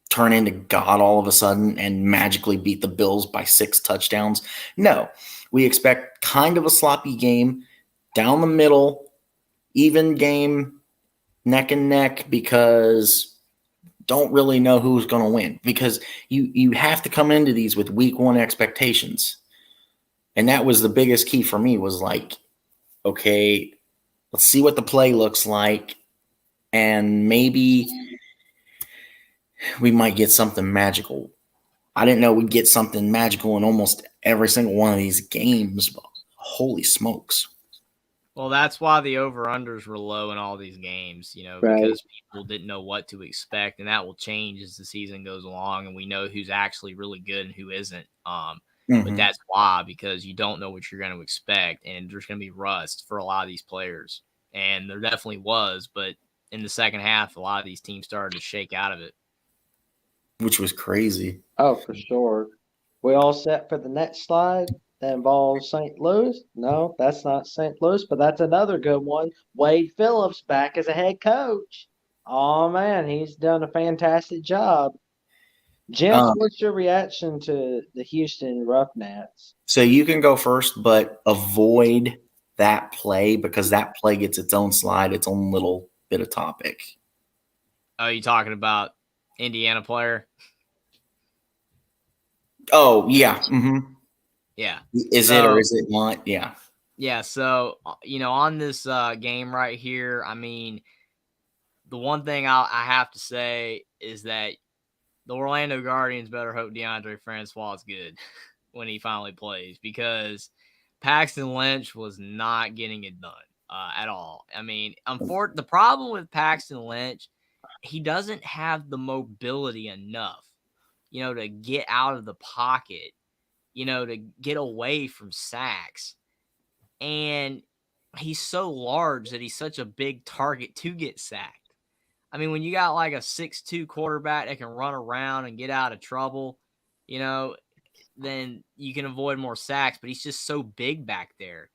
turn into God all of a sudden and magically beat the Bills by 6 touchdowns? No, we expect kind of a sloppy game, down the middle, even game, neck and neck, because don't really know who's going to win, because you have to come into these with week 1 expectations. And that was the biggest key for me, was like, okay, let's see what the play looks like. And maybe we might get something magical. I didn't know we'd get something magical in almost every single one of these games. But holy smokes. Well, that's why the over-unders were low in all these games, because people didn't know what to expect, and that will change as the season goes along, and we know who's actually really good and who isn't. But that's why, because you don't know what you're going to expect, and there's going to be rust for a lot of these players. And there definitely was, but in the second half, a lot of these teams started to shake out of it. which was crazy. Oh, for sure. We all set for the next slide that involves St. Louis? No, that's not St. Louis, but that's another good one. Wade Phillips back as a head coach. Oh man, he's done a fantastic job. Gents, what's your reaction to the Houston Roughnecks? So you can go first, but avoid that play because that play gets its own slide, its own little bit of topic. Oh, you talking about Indiana player? Oh, yeah. Mm-hmm. Yeah. Is it or is it not? Yeah. Yeah. So, on this game right here, I mean, the one thing I have to say is that the Orlando Guardians better hope DeAndre Francois is good when he finally plays, because Paxton Lynch was not getting it done at all. I mean, the problem with Paxton Lynch, he doesn't have the mobility enough, to get out of the pocket, to get away from sacks. And he's so large that he's such a big target to get sacked. I mean, when you got like a 6'2" quarterback that can run around and get out of trouble, then you can avoid more sacks. But he's just so big back there,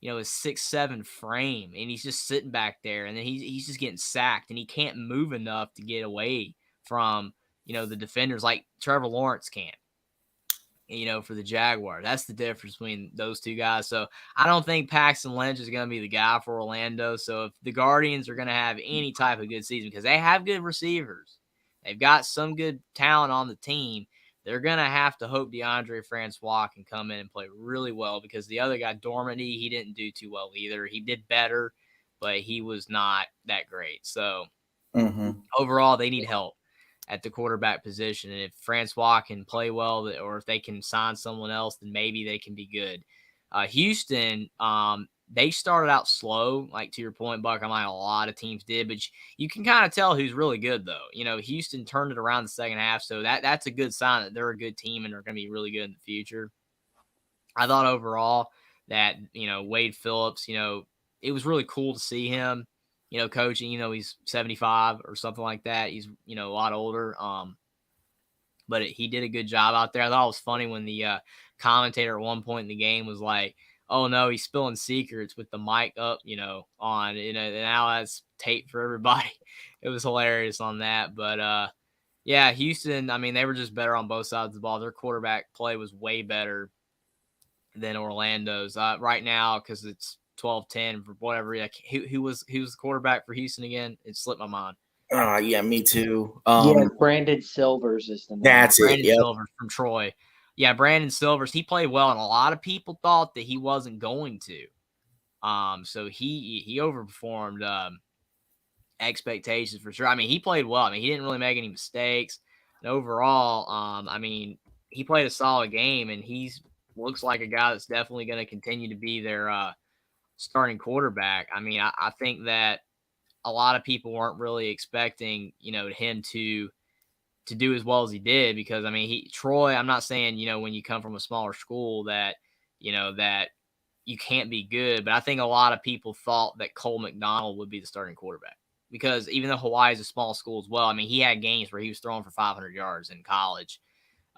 his 6'7" frame, and he's just sitting back there, and then he's just getting sacked, and he can't move enough to get away from the defenders like Trevor Lawrence can. For the Jaguars. That's the difference between those two guys. So I don't think Paxton Lynch is going to be the guy for Orlando. So if the Guardians are going to have any type of good season, because they have good receivers, they've got some good talent on the team, they're going to have to hope DeAndre Francois can come in and play really well, because the other guy, Dormady, he didn't do too well either. He did better, but he was not that great. So overall, they need help at the quarterback position. And if Francois can play well, or if they can sign someone else, then maybe they can be good. Houston, they started out slow, like to your point, Buck. I'm like, a lot of teams did, but you can kind of tell who's really good, though. Houston turned it around the second half, so that's a good sign that they're a good team and they're going to be really good in the future. I thought overall that, Wade Phillips, it was really cool to see him coaching. He's 75 or something like that. He's, a lot older. But he did a good job out there. I thought it was funny when the commentator at one point in the game was like, "Oh no, he's spilling secrets" with the mic up, on, and now that's tape for everybody. It was hilarious on that. But yeah, Houston, I mean, they were just better on both sides of the ball. Their quarterback play was way better than Orlando's right now, because it's 12-10 for whatever. Like, who was the quarterback for Houston again? It slipped my mind. Yeah, me too. Brandon Silvers is the name. That's Brandon it. Yep. Silvers from Troy. Yeah, Brandon Silvers. He played well, and a lot of people thought that he wasn't going to. So he overperformed expectations for sure. I mean, he played well. I mean, he didn't really make any mistakes. And overall, I mean, he played a solid game, and he's looks like a guy that's definitely going to continue to be their starting quarterback. I mean, I think that a lot of people weren't really expecting, him to do as well as he did, because I mean, Troy, I'm not saying, when you come from a smaller school that, that you can't be good, but I think a lot of people thought that Cole McDonald would be the starting quarterback, because even though Hawaii is a small school as well, I mean, he had games where he was throwing for 500 yards in college.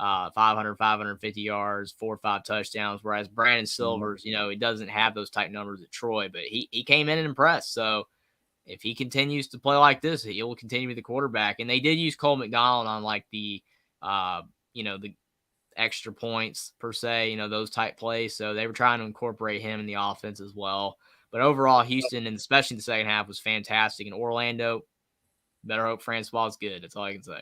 500, 550 yards, 4 or 5 touchdowns. Whereas Brandon Silvers, he doesn't have those type numbers at Troy, but he came in and impressed. So if he continues to play like this, he will continue to be the quarterback. And they did use Cole McDonald on like the, the extra points per se, those type plays. So they were trying to incorporate him in the offense as well. But overall, Houston, and especially the second half, was fantastic. And Orlando, better hope Francois is good. That's all I can say.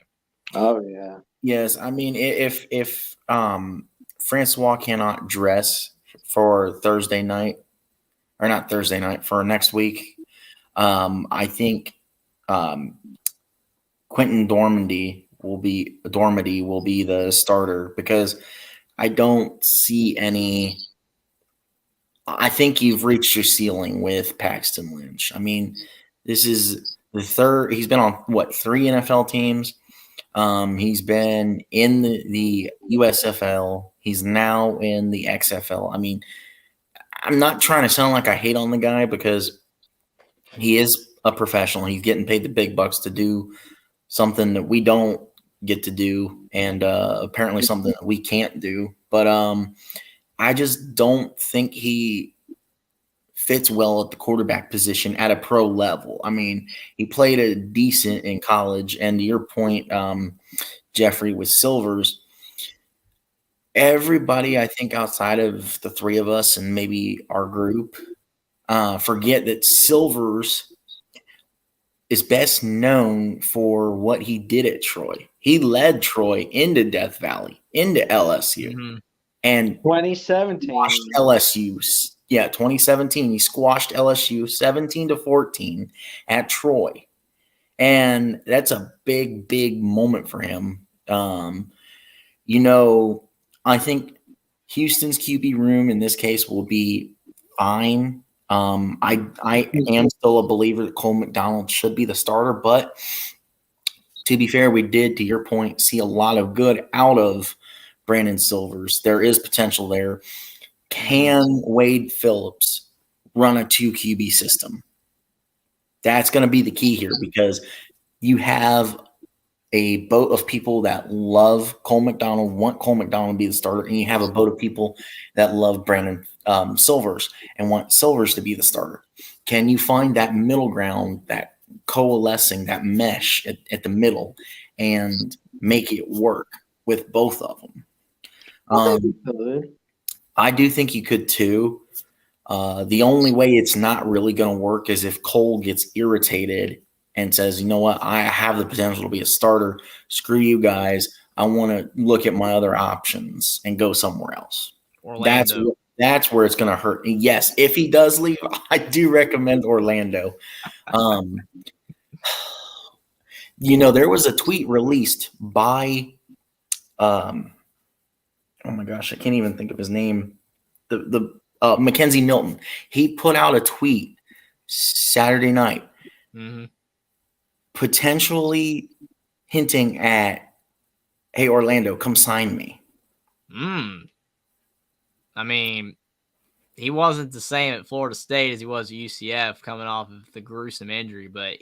Oh yeah. Yes, I mean, if Francois cannot dress for Thursday night, or not Thursday night, for next week, I think Quentin Dormady will be the starter, because I don't see any. I think you've reached your ceiling with Paxton Lynch. I mean, this is the third. He's been on 3 NFL teams. He's been in the USFL. He's now in the XFL. I mean, I'm not trying to sound like I hate on the guy, because he is a professional. He's getting paid the big bucks to do something that we don't get to do, and apparently something that we can't do. But I just don't think he fits well at the quarterback position at a pro level. I mean, he played a decent in college, and to your point, Jeffrey, with Silvers, everybody, I think, outside of the three of us and maybe our group, forget that Silvers is best known for what he did at Troy. He led Troy into Death Valley, into LSU, and 2017. squashed LSU. Yeah, 2017. He squashed LSU 17-14 at Troy, and that's a big, big moment for him. I think Houston's QB room in this case will be fine. I am still a believer that Cole McDonald should be the starter, but to be fair, we did, to your point, see a lot of good out of Brandon Silvers. There is potential there. Can Wade Phillips run a 2 QB system? That's going to be the key here, because you have a boat of people that love Cole McDonald, want Cole McDonald to be the starter, and you have a boat of people that love Brandon Silvers and want Silvers to be the starter. Can you find that middle ground, that coalescing, that mesh at the middle, and make it work with both of them? I do think you could too. The only way it's not really going to work is if Cole gets irritated and says, you know what, I have the potential to be a starter. Screw you guys. I want to look at my other options and go somewhere else. Orlando. That's where it's going to hurt. And yes, if he does leave, I do recommend Orlando. There was a tweet released by oh my gosh, I can't even think of his name. The Mackenzie Milton. He put out a tweet Saturday night, potentially hinting at, hey, Orlando, come sign me. I mean, he wasn't the same at Florida State as he was at UCF coming off of the gruesome injury, but,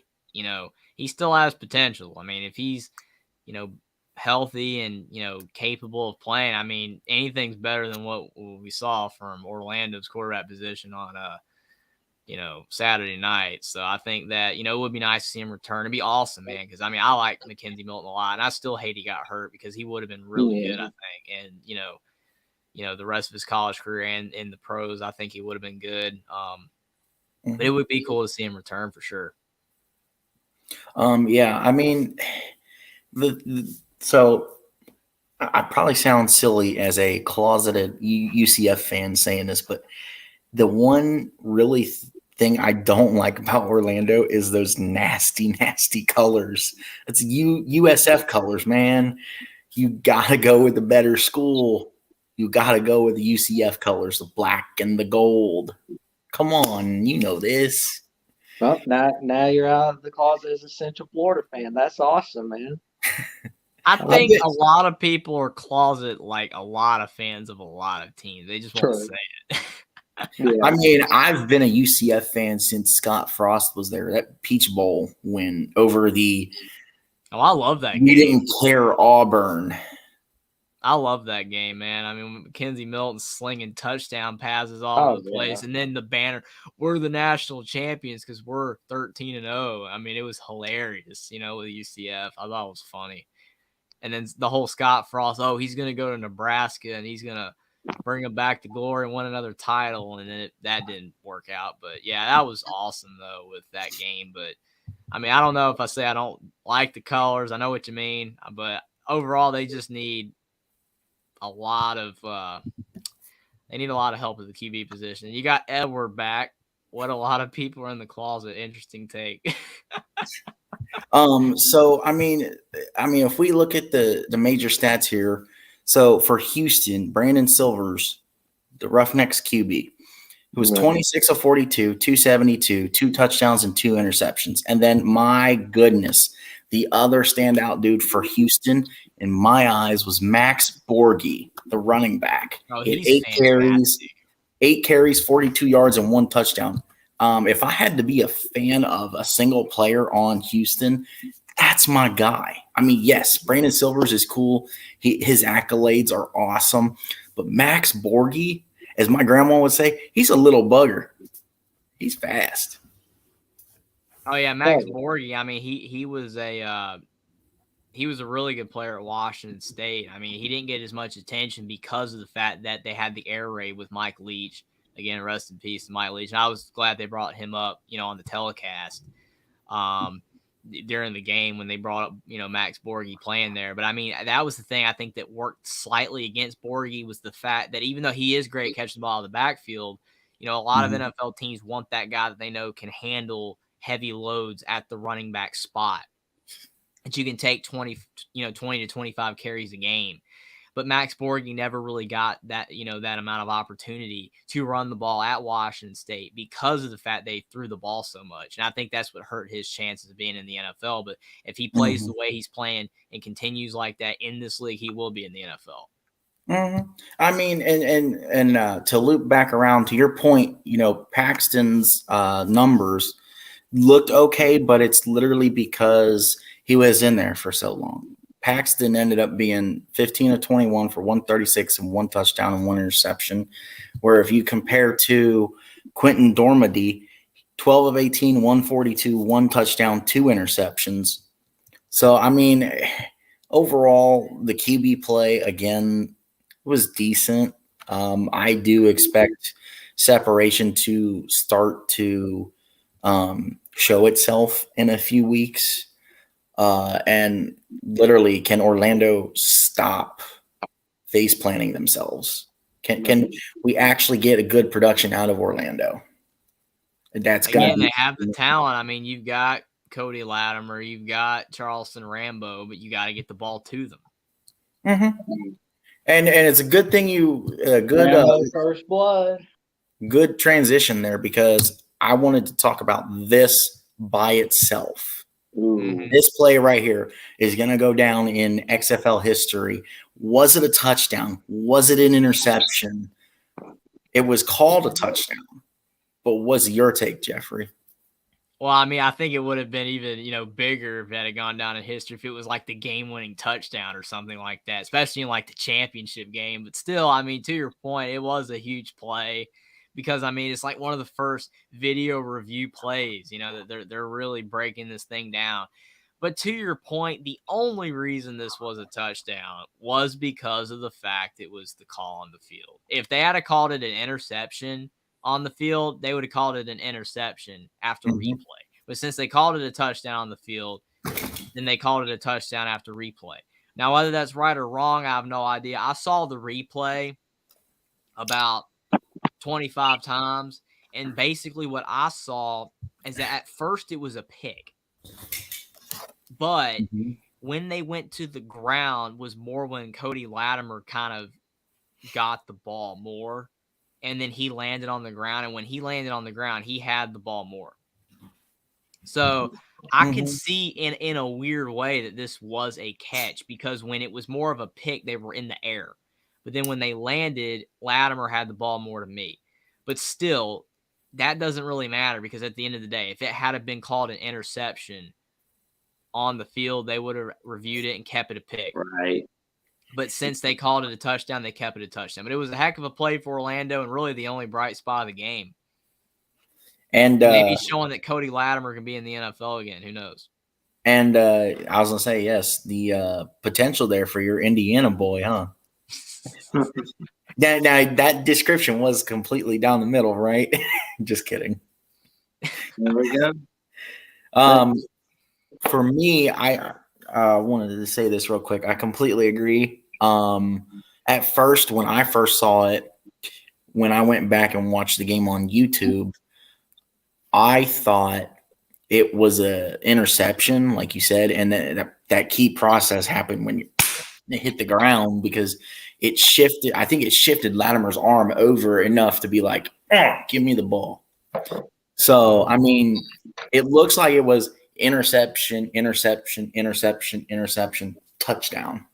he still has potential. I mean, if he's, healthy and, capable of playing, I mean, anything's better than what we saw from Orlando's quarterback position on, Saturday night. So I think that, it would be nice to see him return. It'd be awesome, man, because, I mean, I like Mackenzie Milton a lot, and I still hate he got hurt because he would have been really good, I think. And, the rest of his college career and in the pros, I think he would have been good. But it would be cool to see him return for sure. Yeah, I mean, so I probably sound silly as a closeted UCF fan saying this, but the one really thing I don't like about Orlando is those nasty, nasty colors. It's USF colors, man. You got to go with the better school. You got to go with the UCF colors, the black and the gold. Come on, you know this. Well, now you're out of the closet as a Central Florida fan. That's awesome, man. I think a lot of people are closet like a lot of fans of a lot of teams. They just won't say it. Yeah. I mean, I've been a UCF fan since Scott Frost was there. That Peach Bowl win over the – I love that game. We didn't care Auburn. I love that game, man. I mean, Mackenzie Milton slinging touchdown passes all over the place. And then the banner, we're the national champions because we're 13-0. I mean, it was hilarious, with UCF. I thought it was funny. And then the whole Scott Frost, he's going to go to Nebraska and he's going to bring him back to glory and win another title. And then that didn't work out. But, yeah, that was awesome, though, with that game. But, I mean, I don't know if I say I don't like the colors. I know what you mean. But overall, they just need a lot of help at the QB position. You got Edward back. What a lot of people are in the closet. Interesting take. So I mean, if we look at the major stats here, so for Houston, Brandon Silvers, the Roughnecks QB, who was 26 of 42, 272, 2 touchdowns and 2 interceptions. And then, my goodness, the other standout dude for Houston, in my eyes, was Max Borghi, the running back. He's 8 carries, 42 yards, and 1 touchdown. if I had to be a fan of a single player on Houston, that's my guy. I mean, yes, Brandon Silvers is cool. His accolades are awesome. But Max Borghi, as my grandma would say, he's a little bugger. He's fast. Oh yeah, Max Borghi. I mean, he was a really good player at Washington State. I mean, he didn't get as much attention because of the fact that they had the air raid with Mike Leach. Again, rest in peace to Mike Leach. And I was glad they brought him up, on the telecast during the game when they brought up, Max Borghi playing there. But I mean, that was the thing I think that worked slightly against Borghi was the fact that even though he is great catching the ball in the backfield, a lot of NFL teams want that guy that they know can handle heavy loads at the running back spot. That you can take 20 to 25 carries a game. But Max Borghi never really got that, that amount of opportunity to run the ball at Washington State because of the fact they threw the ball so much. And I think that's what hurt his chances of being in the NFL. But if he plays the way he's playing and continues like that in this league, he will be in the NFL. I mean, and to loop back around to your point, Paxton's numbers looked okay, but it's literally because he was in there for so long. Paxton ended up being 15 of 21 for 136 and 1 touchdown and 1 interception, where if you compare to Quentin Dormady, 12 of 18, 142, 1 touchdown, 2 interceptions. So, I mean, overall, the QB play, again, was decent. I do expect separation to start to show itself in a few weeks. And literally, can Orlando stop face planting themselves? Can we actually get a good production out of Orlando? That's again, they have the talent. I mean, you've got Cody Latimer, you've got Charleston Rambo, but you got to get the ball to them. And it's a good thing first blood. Good transition there because I wanted to talk about this by itself. This play right here is going to go down in XFL history. Was it a touchdown? Was it an interception? It was called a touchdown. But what's your take, Jeffrey? Well, I mean, I think it would have been even, bigger if that had gone down in history, if it was like the game-winning touchdown or something like that, especially in like the championship game. But still, I mean, to your point, it was a huge play. Because, I mean, it's like one of the first video review plays, that they're really breaking this thing down. But to your point, the only reason this was a touchdown was because of the fact it was the call on the field. If they had called it an interception on the field, they would have called it an interception after replay. But since they called it a touchdown on the field, then they called it a touchdown after replay. Now, whether that's right or wrong, I have no idea. I saw the replay about 25 times. And basically what I saw is that at first it was a pick. But when they went to the ground was more when Cody Latimer kind of got the ball more. And then he landed on the ground. And when he landed on the ground, he had the ball more. So I could see in a weird way that this was a catch because when it was more of a pick, they were in the air. But then when they landed, Latimer had the ball more to me. But still, that doesn't really matter because at the end of the day, if it had been called an interception on the field, they would have reviewed it and kept it a pick. Right. But since they called it a touchdown, they kept it a touchdown. But it was a heck of a play for Orlando and really the only bright spot of the game. And maybe showing that Cody Latimer can be in the NFL again. Who knows? And I was going to say, yes, the potential there for your Indiana boy, huh? Now, that description was completely down the middle, right? Just kidding. There we go. For me, I wanted to say this real quick. I completely agree. At first, when I first saw it, when I went back and watched the game on YouTube, I thought it was an interception, like you said, and that key process happened when you hit the ground because it shifted. I think it shifted Latimer's arm over enough to be like, give me the ball. So, I mean, it looks like it was interception, touchdown.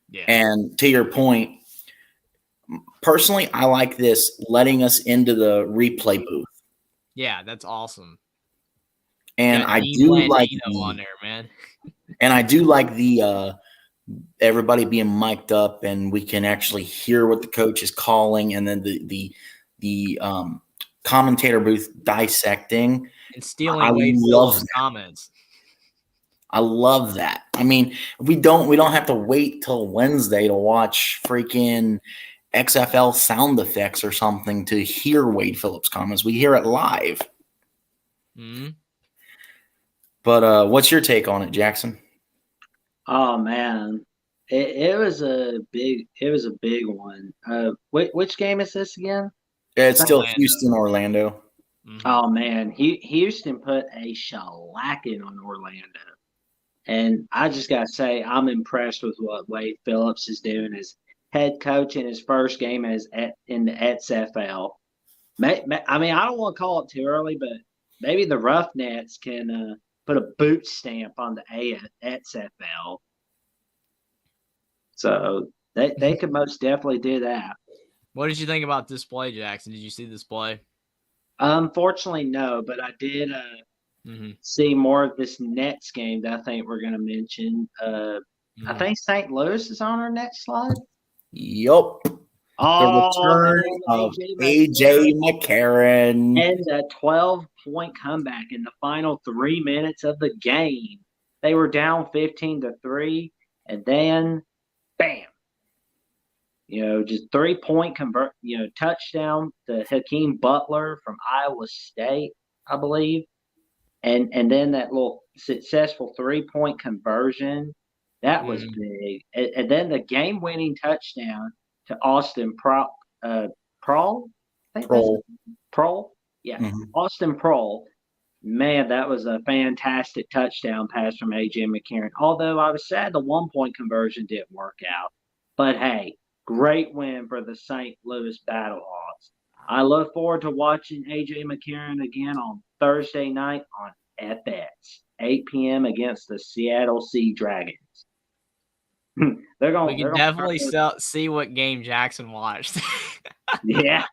Yeah. And to your point, personally, I like this letting us into the replay booth. Yeah, that's awesome. And Got I Dean do like Blandino on there, man. the everybody being mic'd up and we can actually hear what the coach is calling, and then the commentator booth dissecting. And I stealing Wade love Phillips' that. comments. I love that. I mean, we don't have to wait till Wednesday to watch freaking XFL sound effects or something to hear Wade Phillips' comments. We hear it live. Mm-hmm. But what's your take on it, Jackson? Oh man, it was a big one. Which game is this again? Yeah, it's still Orlando. Houston, Orlando. Mm-hmm. Oh man, Houston put a shellacking on Orlando, and I just gotta say I'm impressed with what Wade Phillips is doing as head coach in his first game in the XFL. I mean, I don't want to call it too early, but maybe the Roughnecks can put a boot stamp on the XFL. So they could most definitely do that. What did you think about this play, Jackson? Did you see this play? Unfortunately, no, but I did see more of this Nets game that I think we're going to mention. I think St. Louis is on our next slide. Yup. The Oh, return man, of AJ McCarron. And a 12-point comeback in the final 3 minutes of the game. They were down 15-3, and then bam. Just 3-point touchdown to Hakeem Butler from Iowa State, I believe. And then that little successful 3-point conversion, that was big. And then the game-winning touchdown to Austin Prohl. I think that's Prohl. Yeah, Austin Prohl. Man, that was a fantastic touchdown pass from AJ McCarron. Although I was sad the 1-point conversion didn't work out. But hey, great win for the St. Louis Battlehawks. I look forward to watching AJ McCarron again on Thursday night on FX, 8 p.m. against the Seattle Sea Dragons. We can definitely see what game Jackson watched. Yeah.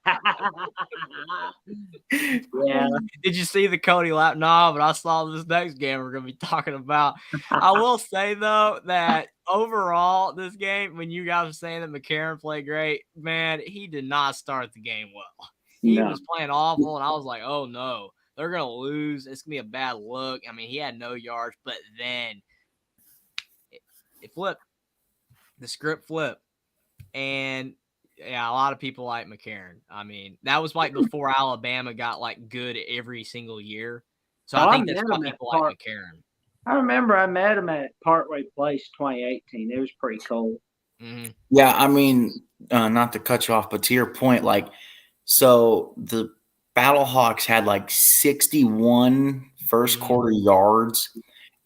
Yeah. Did you see the Cody Lap? No, but I saw this next game we're going to be talking about. I will say, though, that overall, this game, when you guys were saying that McCarron played great, man, he did not start the game well. He was playing awful, and I was like, oh, no, they're going to lose. It's going to be a bad look. I mean, he had no yards, but then it flipped. The script flipped. And yeah, a lot of people like McCarron. I mean, that was like before Alabama got like good every single year. So I think that's why people like McCarron. I remember I met him at Parkway Place 2018. It was pretty cool. Mm-hmm. Yeah, I mean, not to cut you off, but to your point, like, so the Battlehawks had like 61 first quarter yards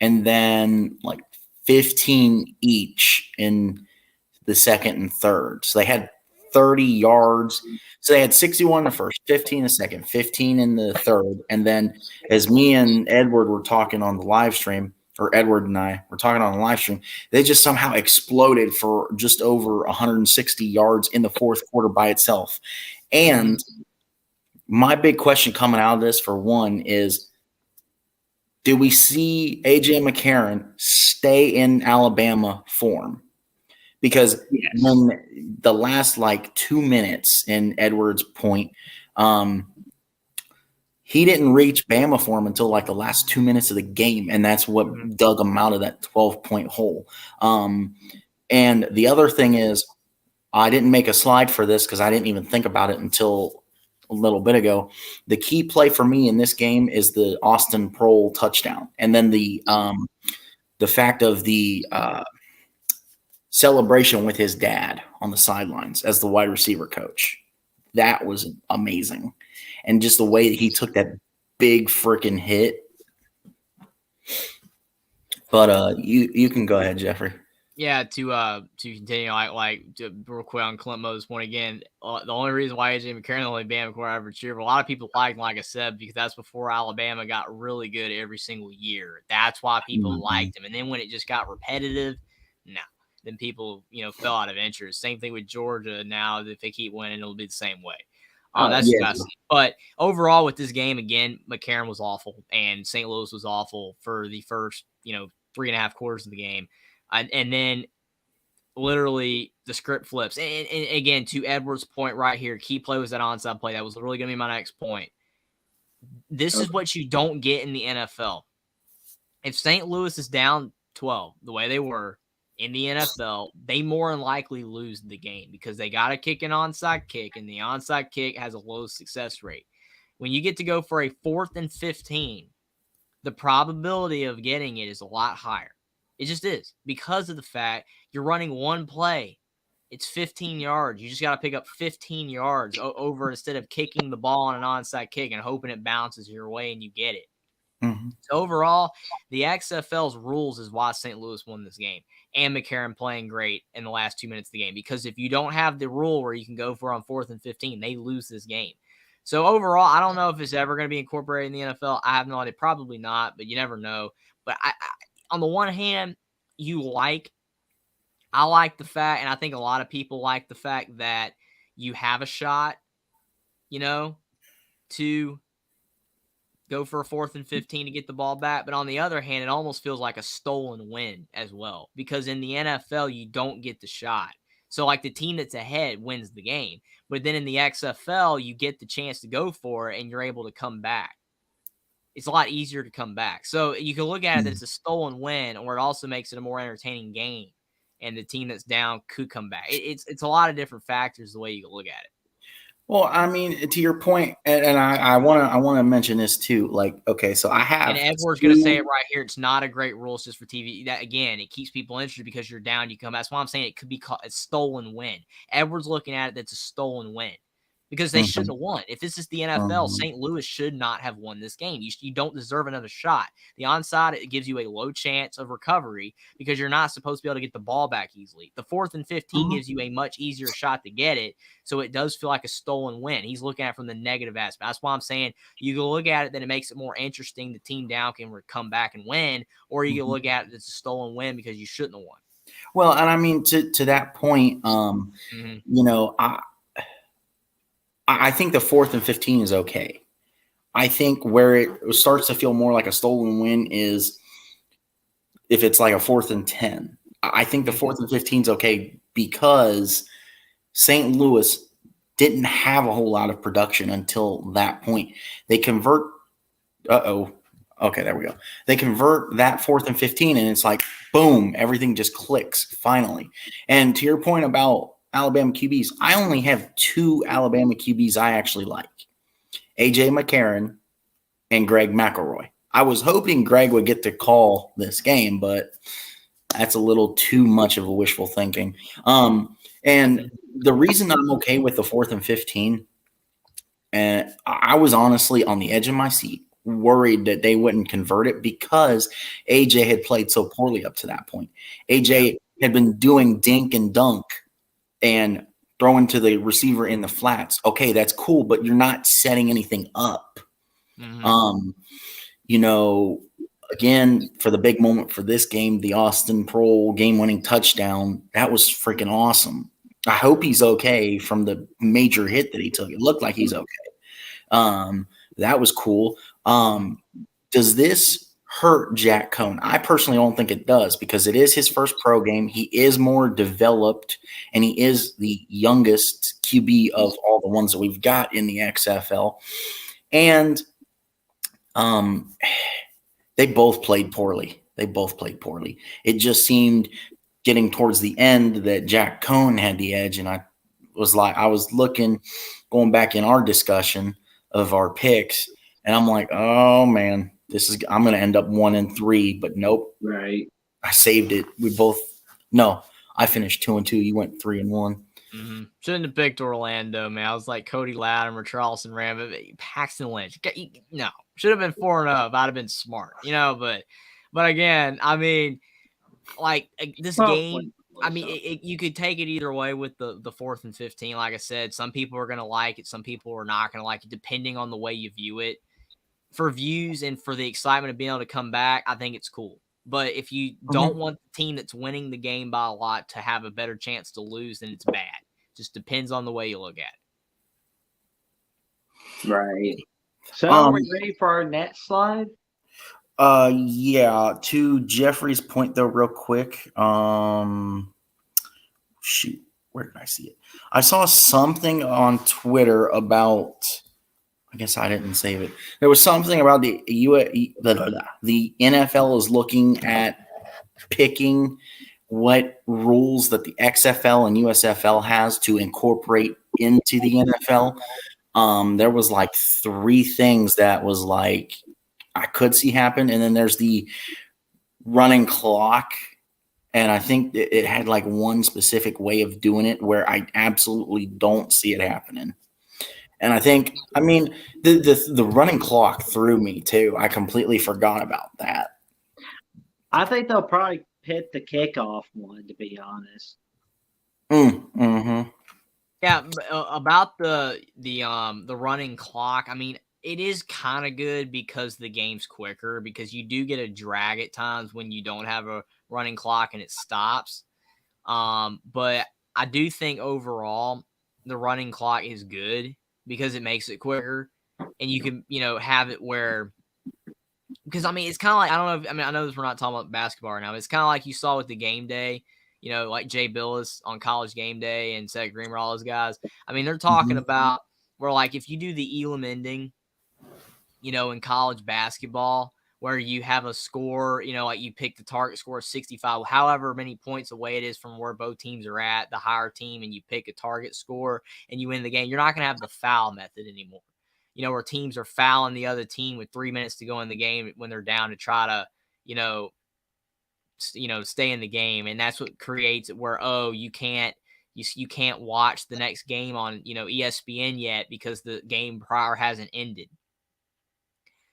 and then like 15 each in the second and third. So they had 30 yards. So they had 61 in the first, 15 in the second, 15 in the third. And then as me and Edward were talking on the live stream, or Edward and I were talking on the live stream, they just somehow exploded for just over 160 yards in the fourth quarter by itself. And my big question coming out of this, for one, is do we see A.J. McCarron stay in Alabama form? Because when the last like 2 minutes in Edward's point, he didn't reach Bama form until like the last 2 minutes of the game, and that's what dug him out of that 12-point hole. And the other thing is, I didn't make a slide for this because I didn't even think about it until a little bit ago. The key play for me in this game is the Austin Prohl touchdown, and then the fact of the celebration with his dad on the sidelines as the wide receiver coach. That was amazing. And just the way that he took that big freaking hit. But you can go ahead, Jeffrey. Yeah, to continue, real quick on Clint Mo's point again, the only reason why A.J. McCarron only Bama core average year, a lot of people liked him, like I said, because that's before Alabama got really good every single year. That's why people liked him. And then when it just got repetitive, then people, fell out of interest. Same thing with Georgia now. If they keep winning, it'll be the same way. That's yeah. disgusting. But overall, with this game, again, McCarron was awful, and St. Louis was awful for the first, 3.5 quarters of the game, and then literally the script flips. And again, to Edwards' point right here, key play was that onside play. That was really going to be my next point. This is what you don't get in the NFL. If St. Louis is down 12, the way they were in the NFL, they more than likely lose the game because they got to kick an onside kick, and the onside kick has a low success rate. When you get to go for a 4th and 15, the probability of getting it is a lot higher. It just is because of the fact you're running one play. It's 15 yards. You just got to pick up 15 yards over instead of kicking the ball on an onside kick and hoping it bounces your way and you get it. Mm-hmm. So overall, the XFL's rules is why St. Louis won this game, and McCarron playing great in the last 2 minutes of the game. Because if you don't have the rule where you can go for on 4th and 15, they lose this game. So overall, I don't know if it's ever going to be incorporated in the NFL. I have no idea. Probably not, but you never know. But I on the one hand, I like the fact, and I think a lot of people like the fact that you have a shot, to go for a 4th and 15 to get the ball back. But on the other hand, it almost feels like a stolen win as well, because in the NFL, you don't get the shot. So like the team that's ahead wins the game. But then in the XFL, you get the chance to go for it and you're able to come back. It's a lot easier to come back. So you can look at it that it's a stolen win, or it also makes it a more entertaining game. And the team that's down could come back. It's a lot of different factors the way you look at it. Well, I mean, to your point, and I want to mention this too. Like, okay, so I have, and Edward's going to say it right here. It's not a great rule. It's just for TV. That again, it keeps people interested because you're down, you come. That's why I'm saying it could be called a stolen win. Edward's looking at it that's a stolen win because they shouldn't have won. If this is the NFL, St. Louis should not have won this game. You don't deserve another shot. The onside, it gives you a low chance of recovery because you're not supposed to be able to get the ball back easily. The 4th and 15 gives you a much easier shot to get it, so it does feel like a stolen win. He's looking at it from the negative aspect. That's why I'm saying you can look at it, then it makes it more interesting. The team down can come back and win, or you can look at it as a stolen win because you shouldn't have won. Well, and I mean, to that point, I think the 4th and 15 is okay. I think where it starts to feel more like a stolen win is if it's like a 4th and 10. I think the 4th and 15 is okay because St. Louis didn't have a whole lot of production until that point. They convert. Okay, there we go. They convert that 4th and 15, and it's like, boom, everything just clicks finally. And to your point about Alabama QBs, I only have 2 Alabama QBs I actually like. A.J. McCarron and Greg McElroy. I was hoping Greg would get to call this game, but that's a little too much of a wishful thinking. And the reason I'm okay with the 4th and 15, and I was honestly on the edge of my seat, worried that they wouldn't convert it because AJ had played so poorly up to that point. AJ had been doing dink and dunk and throwing to the receiver in the flats. Okay, that's cool, but you're not setting anything up. Again, for the big moment for this game, the Austin Proehl game-winning touchdown, that was freaking awesome. I hope he's okay from the major hit that he took. It looked like he's okay. That was cool. Does this hurt Jack Cohn? I personally don't think it does because it is his first pro game. He is more developed, and he is the youngest QB of all the ones that we've got in the XFL. And they both played poorly. It just seemed getting towards the end that Jack Cohn had the edge, and I was looking, going back in our discussion of our picks, and I'm like, oh man, I'm going to end up 1-3, but nope. Right. I saved it. I finished 2-2. You went 3-1. Shouldn't have picked Orlando, man. I was like Cody Latimer, Charleston Ram, Paxton Lynch. No, should have been 4-0. I'd have been smart, But again, I mean, like this game. I mean, you could take it either way with the 4th and 15. Like I said, some people are going to like it, some people are not going to like it, depending on the way you view it. For views and for the excitement of being able to come back, I think it's cool. But if you don't want the team that's winning the game by a lot to have a better chance to lose, then it's bad. Just depends on the way you look at it. Right. So are we Um, ready for our next slide? yeah. To Jeffrey's point, though, real quick. Shoot, where did I see it? I saw something on Twitter about. I guess I didn't save it. There was something about the NFL is looking at picking what rules that the XFL and USFL has to incorporate into the NFL. There was like three things that was like I could see happen, and then there's the running clock, and I think it had like one specific way of doing it where I absolutely don't see it happening. And I think, I mean, the running clock threw me too. I completely forgot about that. I think they'll probably pit the kickoff one, to be honest. Mm-hmm. Yeah, about the running clock. I mean, it is kind of good because the game's quicker because you do get a drag at times when you don't have a running clock and it stops. But I do think overall the running clock is good because it makes it quicker and you can, have it where because I mean it's kind of like I don't know if, I mean I know this we're not talking about basketball right now, but it's kind of like you saw with the game day, like Jay Billis on College Game Day and Seth Greener, all those guys. I mean they're talking about where like if you do the Elam ending, in college basketball where you have a score, like you pick the target score of 65, however many points away it is from where both teams are at, the higher team, and you pick a target score and you win the game. You're not going to have the foul method anymore. Where teams are fouling the other team with 3 minutes to go in the game when they're down to try to, stay in the game. And that's what creates it where, you can't watch the next game on, ESPN yet because the game prior hasn't ended.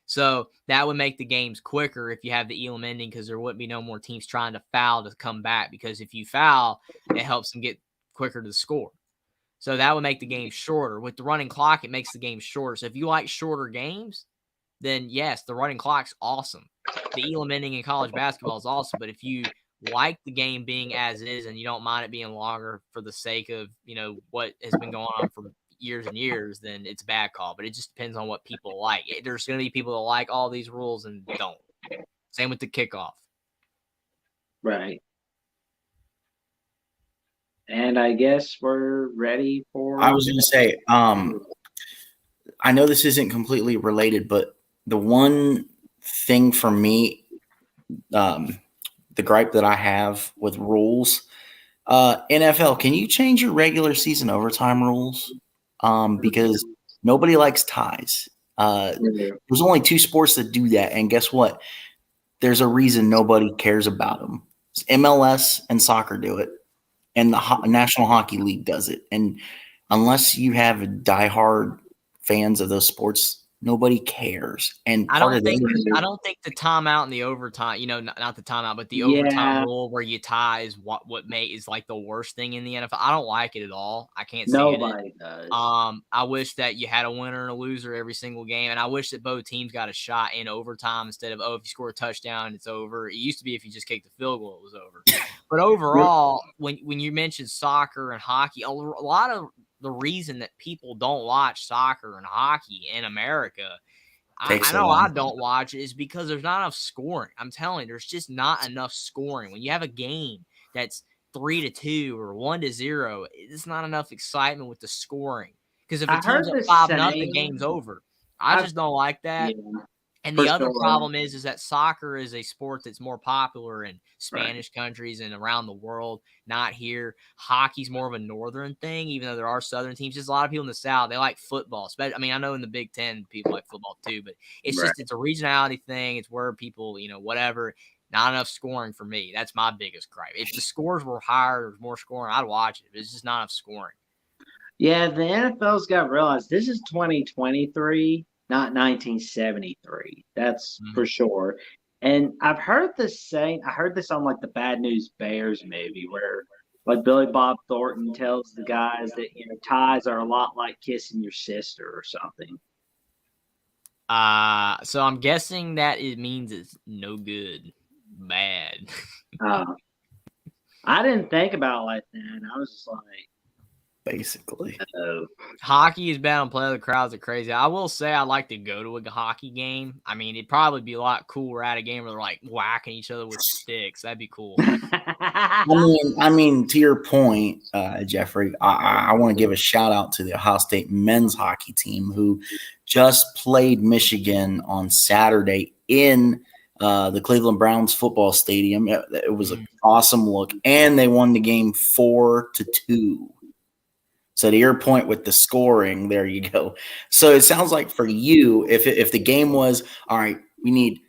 So that would make the games quicker if you have the Elam ending because there wouldn't be no more teams trying to foul to come back because if you foul, it helps them get quicker to the score. So that would make the game shorter. With the running clock, it makes the game shorter. So if you like shorter games, then yes, the running clock's awesome. The Elam ending in college basketball is awesome. But if you like the game being as is and you don't mind it being longer for the sake of, what has been going on for years and years, then it's a bad call. But it just depends on what people like. There's going to be people that like all these rules and don't. Same with the kickoff. Right. And I guess we're ready for. I was going to say, I know this isn't completely related, but the one thing for me, the gripe that I have with rules, NFL, can you change your regular season overtime rules? Because nobody likes ties. There's only two sports that do that, and guess what? There's a reason nobody cares about them. MLS and soccer do it, and the National Hockey League does it. And unless you have diehard fans of those sports, nobody cares. And I don't think the timeout and the overtime, not the timeout, but the overtime rule where you tie is what is like the worst thing in the NFL. I don't like it at all. I can't stand Nobody it. does. I wish that you had a winner and a loser every single game, and I wish that both teams got a shot in overtime instead of if you score a touchdown, it's over. It used to be if you just kicked the field goal, it was over. But overall, when you mentioned soccer and hockey, a lot of the reason that people don't watch soccer and hockey in America, I know I don't watch it, is because there's not enough scoring. I'm telling you, there's just not enough scoring. When you have a game that's 3-2 or 1-0, it's not enough excitement with the scoring. Because if a team's up 5-0, the game's over. I just don't like that. Yeah, and the other problem is that soccer is a sport that's more popular in Spanish countries and around the world, not here. Hockey's more of a northern thing, even though there are southern teams. Just a lot of people in the South, they like football. I mean, I know in the Big Ten, people like football too, but it's just it's a regionality thing. It's where people, whatever. Not enough scoring for me. That's my biggest gripe. If the scores were higher, there was more scoring, I'd watch it. But it's just not enough scoring. Yeah, the NFL's got to realize this is 2023, not 1973. That's for sure. And I've heard this saying, I heard this on like the Bad News Bears movie where like Billy Bob Thornton tells the guys that, ties are a lot like kissing your sister or something. So I'm guessing that it means it's no good, bad. I didn't think about it like that. I was just like, basically. Hockey is bad on play. The crowds are crazy. I will say I'd like to go to a hockey game. I mean, it'd probably be a lot cooler at a game where they're like whacking each other with sticks. That'd be cool. I mean, to your point, Jeffrey, I want to give a shout out to the Ohio State men's hockey team who just played Michigan on Saturday in the Cleveland Browns football stadium. It was an awesome look, and they won the game 4-2. So to your point with the scoring, there you go. So it sounds like for you, if the game was, all right, we need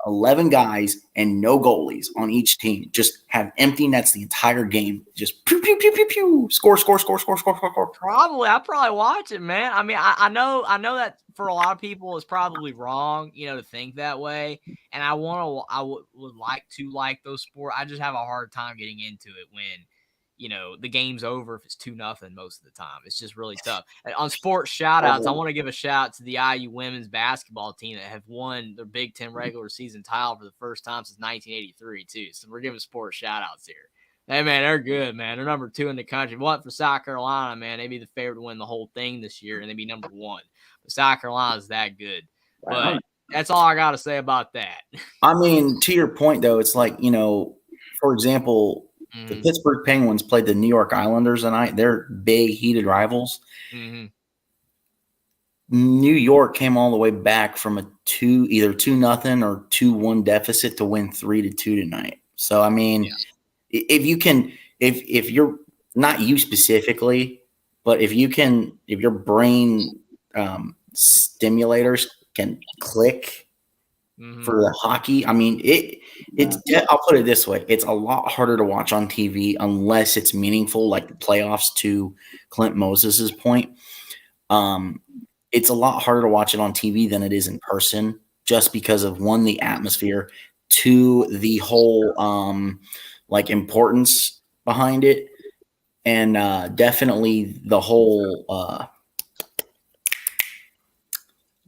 11 guys and no goalies on each team, just have empty nets the entire game, just pew, pew, pew, pew, pew, score. Probably, I'll probably watch it, man. I mean, I know that for a lot of people it's probably wrong, to think that way. And I would like to like those sports. I just have a hard time getting into it when the game's over if it's 2-0 most of the time. It's just really tough. On sports shout-outs, I want to give a shout to the IU women's basketball team that have won their Big Ten regular season title for the first time since 1983, too. So we're giving sports shout-outs here. Hey, man, they're good, man. They're number 2 in the country. If it wasn't for South Carolina, man, they'd be the favorite to win the whole thing this year, and they'd be number 1. But South Carolina's that good. But that's all I got to say about that. I mean, to your point, though, it's like, for example – the Pittsburgh Penguins played the New York Islanders tonight. They're big, heated rivals. Mm-hmm. New York came all the way back from either 2-0 or 2-1 deficit to win 3-2 tonight. So, I mean, if you can, if you're not you specifically, but if your brain stimulators can click for the hockey, I mean, I'll put it this way. It's a lot harder to watch on TV unless it's meaningful, like the playoffs, to Clint Moses's point. It's a lot harder to watch it on TV than it is in person, just because of, one, the atmosphere, 2, the whole importance behind it, and definitely the whole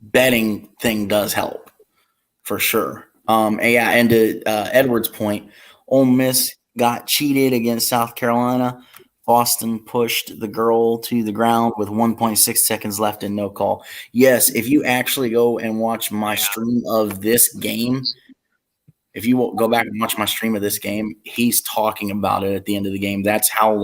betting thing does help. For sure. And to Edward's point, Ole Miss got cheated against South Carolina. Boston pushed the girl to the ground with 1.6 seconds left and no call. Yes, if you actually go and watch my stream of this game, if you go back and watch my stream of this game, he's talking about it at the end of the game. That's how,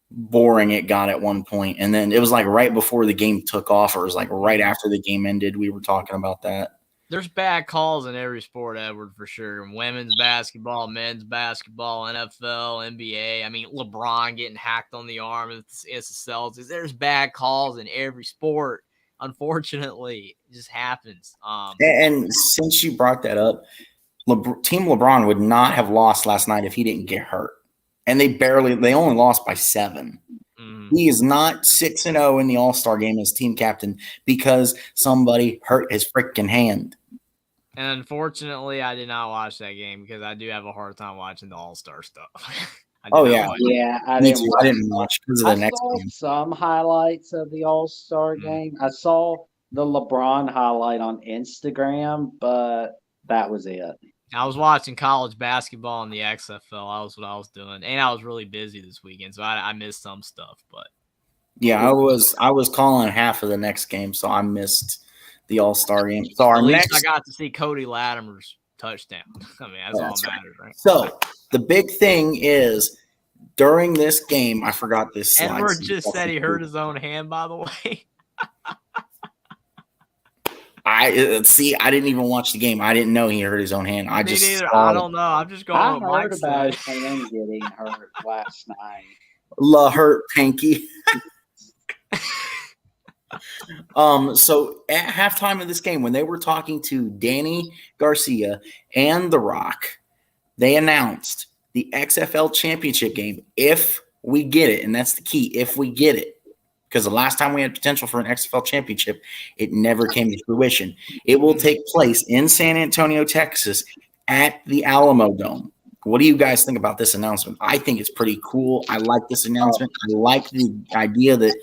boring it got at one point. And then it was right before the game took off, or it was right after the game ended, we were talking about that. There's bad calls in every sport, Edward, for sure. Women's basketball, men's basketball, NFL, NBA. I mean, LeBron getting hacked on the arm. It's the Celtics. There's bad calls in every sport. Unfortunately, it just happens. And since you brought that up, Team LeBron would not have lost last night if he didn't get hurt. And they only lost by 7. He is not 6-0 in the All-Star game as team captain because somebody hurt his freaking hand. And unfortunately, I did not watch that game because I do have a hard time watching the All-Star stuff. I didn't watch because of the next saw game. Some highlights of the All-Star game. I saw the LeBron highlight on Instagram, but that was it. I was watching college basketball in the XFL. That was what I was doing, and I was really busy this weekend, so I missed some stuff. But yeah, I was calling half of the next game, so I missed the All-Star game. So at least I got to see Cody Latimer's touchdown. I mean, that's all that matters, right? So the big thing is during this game, I forgot this slide. Edward just said he hurt his own hand, by the way. I didn't even watch the game. I didn't know he hurt his own hand. Me neither. I don't know. I'm just going. I heard about his hand getting hurt last night. La hurt pinky. So at halftime of this game, when they were talking to Danny Garcia and The Rock, they announced the XFL championship game if we get it, and that's the key, if we get it. Because the last time we had potential for an XFL championship, it never came to fruition. It will take place in San Antonio, Texas, at the Alamo Dome. What do you guys think about this announcement? I think it's pretty cool. I like this announcement. I like the idea that,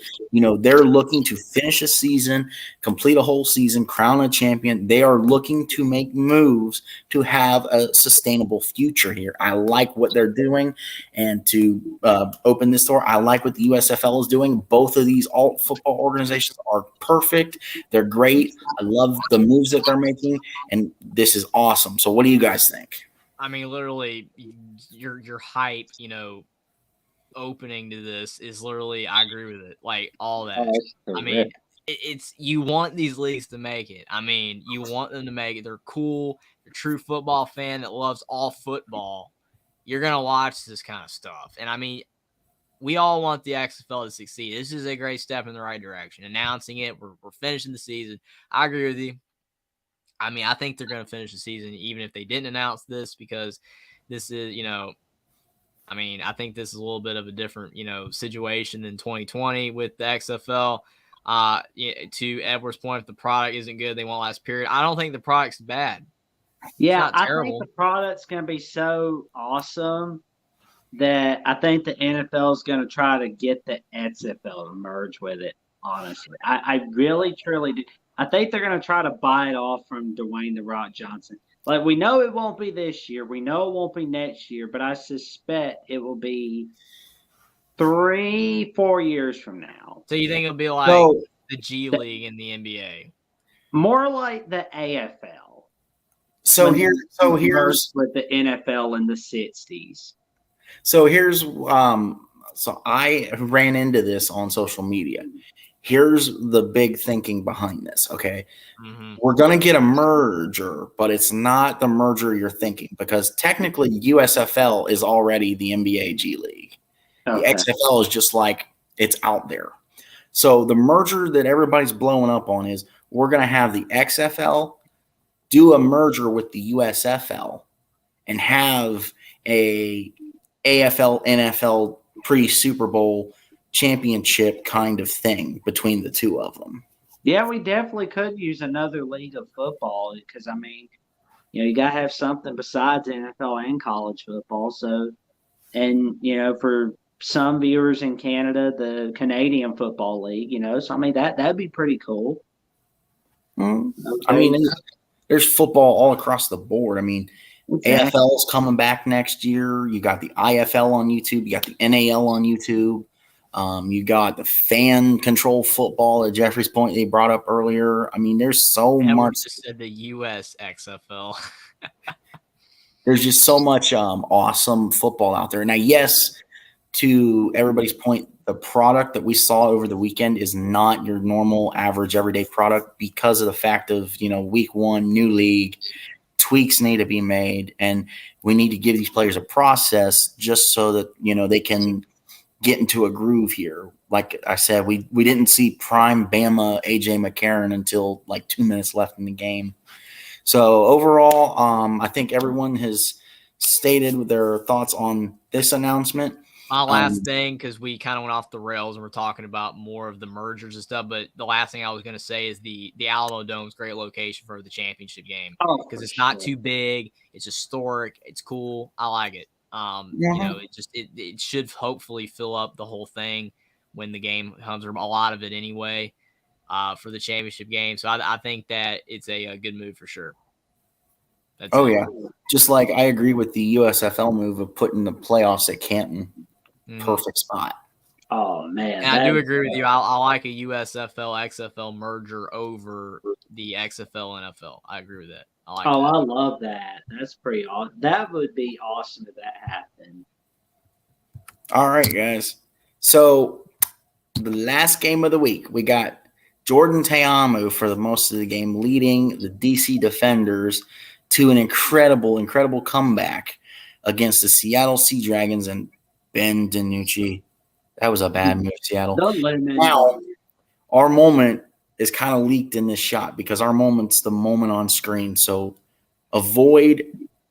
they're looking to finish a season, complete a whole season, crown a champion. They are looking to make moves to have a sustainable future here. I like what they're doing, and to open this door, I like what the USFL is doing. Both of these alt football organizations are perfect. They're great. I love the moves that they're making, and this is awesome. So what do you guys think? I mean, literally, your hype, opening to this is literally, I agree with it. Like all that. I mean, it's you want these leagues to make it. I mean, you want them to make it. They're cool. You're a true football fan that loves all football. You're gonna watch this kind of stuff. And I mean, we all want the XFL to succeed. This is a great step in the right direction. Announcing it, we're finishing the season. I agree with you. I mean, I think they're going to finish the season even if they didn't announce this, because this is, I mean, I think this is a little bit of a different, situation than 2020 with the XFL. To Edward's point, if the product isn't good, they won't last, period. I don't think the product's bad. Yeah, I think the product's going to be so awesome that I think the NFL is going to try to get the XFL to merge with it, honestly. I really, truly do. I think they're going to try to buy it off from Dwayne "The Rock" Johnson. Like, we know it won't be this year. We know it won't be next year, but I suspect it will be 3-4 years from now. So you think it'll be like the G League in the NBA? More like the AFL. So here's with the NFL in the 60s. So here's so I ran into this on social media. Here's the big thinking behind this. Okay. Mm-hmm. We're going to get a merger, but it's not the merger you're thinking, because technically USFL is already the NBA G League. Okay. The XFL is just like, it's out there. So the merger that everybody's blowing up on is we're going to have the XFL do a merger with the USFL and have a AFL NFL pre-Super Bowl championship kind of thing between the two of them. Yeah, we definitely could use another league of football, because, I mean, you got to have something besides NFL and college football. So, and, for some viewers in Canada, the Canadian Football League, so, I mean, that'd be pretty cool. Okay. I mean, there's football all across the board. I mean, exactly. AFL is coming back next year. You got the IFL on YouTube. You got the NAL on YouTube. You got the fan control football at Jeffrey's point they brought up earlier. I mean, there's so much. Just said the US XFL. There's just so much awesome football out there. Now, yes, to everybody's point, the product that we saw over the weekend is not your normal average everyday product, because of the fact of, week one, new league, tweaks need to be made, and we need to give these players a process just so that, they can get into a groove here. Like I said, we didn't see prime Bama AJ McCarron until like 2 minutes left in the game. So overall, I think everyone has stated their thoughts on this announcement. My last thing, because we kind of went off the rails and we're talking about more of the mergers and stuff, but the last thing I was going to say is the Alamo Dome's great location for the championship game, because it's not too big, it's historic, it's cool, I like it. It should hopefully fill up the whole thing when the game comes, or a lot of it anyway, for the championship game. So I think that it's a good move for sure. Yeah, just like I agree with the USFL move of putting the playoffs at Canton. Perfect spot. Oh man, and I do agree with you. I like a USFL XFL merger over the XFL NFL. I agree with that. I love that. That's pretty awesome. That would be awesome if that happened. All right, guys. So the last game of the week, we got Jordan Ta'amu for the most of the game, leading the DC Defenders to an incredible comeback against the Seattle Sea Dragons and Ben DiNucci. That was a bad move, Seattle. Now, our moment is kind of leaked in this shot, because our moment's the moment on screen. So avoid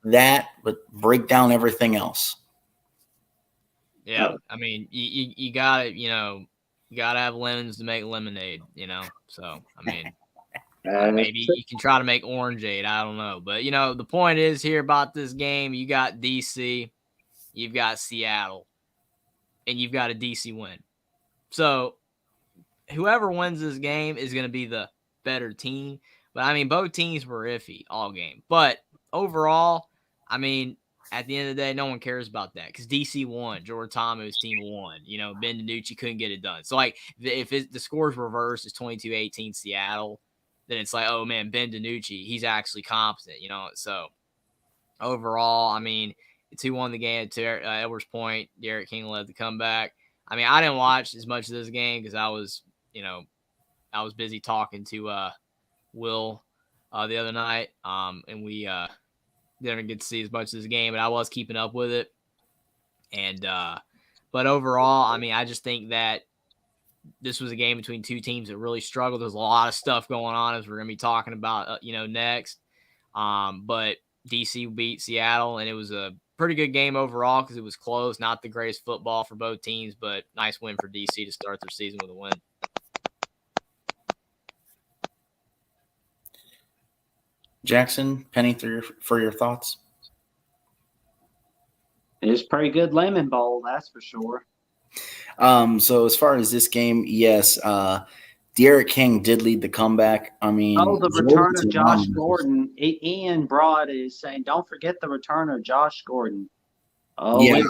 that, but break down everything else. Yeah, I mean, you got to, you got to have lemons to make lemonade, So, I mean. Maybe you can try to make Orangeade. I don't know. But, the point is here about this game, you got DC, you've got Seattle, and you've got a DC win. So whoever wins this game is going to be the better team. But, I mean, both teams were iffy all game. But overall, I mean, at the end of the day, no one cares about that because DC won. Jordan Thomas' team won. Ben DiNucci couldn't get it done. So, if the score's reversed, it's 22-18 Seattle, then it's like, oh, man, Ben DiNucci, he's actually competent, So, overall, I mean, it's who won the game at Edwards Point. Derek King led the comeback. I mean, I didn't watch as much of this game because I was busy talking to Will the other night, and we didn't get to see as much of this game, but I was keeping up with it. And but overall, I mean, I just think that this was a game between two teams that really struggled. There's a lot of stuff going on as we're going to be talking about, next. But DC beat Seattle, and it was a pretty good game overall because it was close. Not the greatest football for both teams, but nice win for DC to start their season with a win. Jackson, Penny, for your thoughts. It was pretty good lemon bowl, that's for sure. So as far as this game, yes, Derek King did lead the comeback. I mean, the return of Josh Gordon. Ian Broad is saying, don't forget the return of Josh Gordon. Oh, yeah.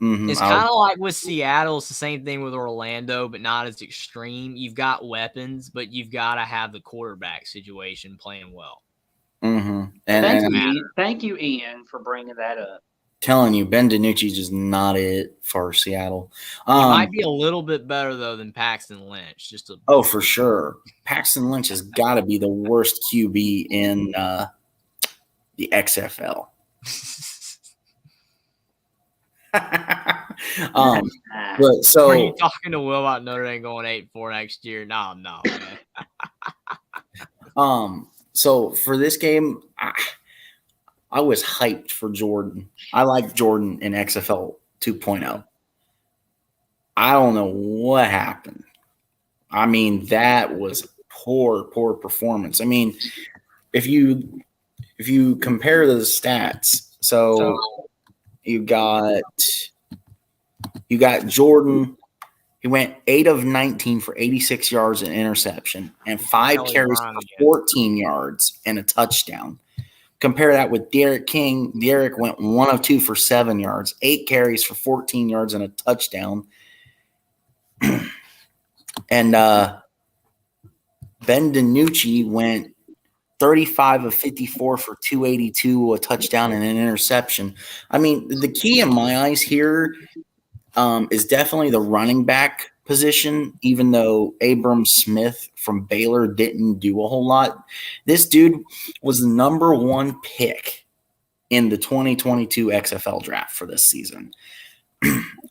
It's kind of like with Seattle. It's the same thing with Orlando, but not as extreme. You've got weapons, but you've got to have the quarterback situation playing well. Mm-hmm. Thank you, Ian, for bringing that up. Telling you, Ben DiNucci just not it for Seattle. He might be a little bit better though than Paxton Lynch. Oh, for sure. Paxton Lynch has got to be the worst QB in the XFL. But so are you talking to Will about Notre Dame going 8-4 next year? No, man. So for this game, I was hyped for Jordan. I like Jordan in XFL 2.0. I don't know what happened. I mean, that was poor performance. I mean, if you compare the stats, so you got Jordan. He went 8 of 19 for 86 yards and interception and 5 carries for 14 yards and a touchdown. Compare that with Derek King. Derek went 1 of 2 for 7 yards, 8 carries for 14 yards and a touchdown. And Ben DiNucci went 35 of 54 for 282, a touchdown and an interception. I mean, the key in my eyes here is definitely the running back position, even though Abram Smith from Baylor didn't do a whole lot. This dude was the number 1 pick in the 2022 XFL draft for this season.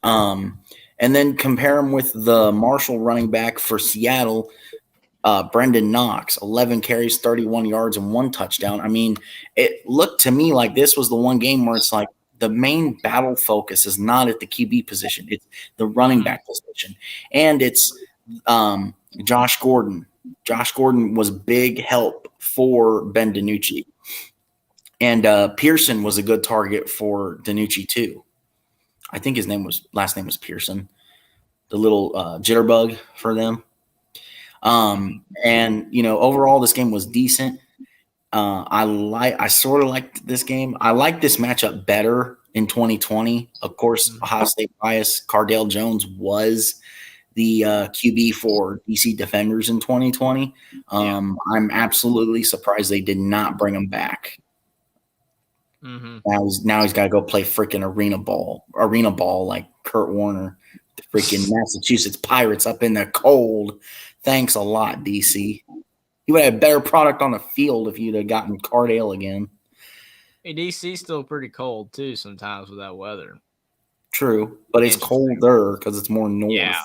And then compare him with the Marshall running back for Seattle, Brendan Knox, 11 carries, 31 yards, and 1 touchdown. I mean, it looked to me like this was the one game where it's like the main battle focus is not at the QB position. It's the running back position. And it's Josh Gordon. Josh Gordon was big help for Ben DiNucci. And Pearson was a good target for DiNucci too. I think his last name was Pearson, the little jitterbug for them. And overall this game was decent. I sort of liked this game. I like this matchup better in 2020. Of course, Ohio State bias. Cardale Jones was the QB for DC Defenders in 2020. I'm absolutely surprised they did not bring him back. Mm-hmm. Now he's got to go play freaking arena ball like Kurt Warner, the freaking Massachusetts Pirates up in the cold. Thanks a lot, DC. You would have a better product on the field if you'd have gotten Cardale again. Hey, DC's still pretty cold too sometimes with that weather. True, but it's colder because it's more north. Yeah,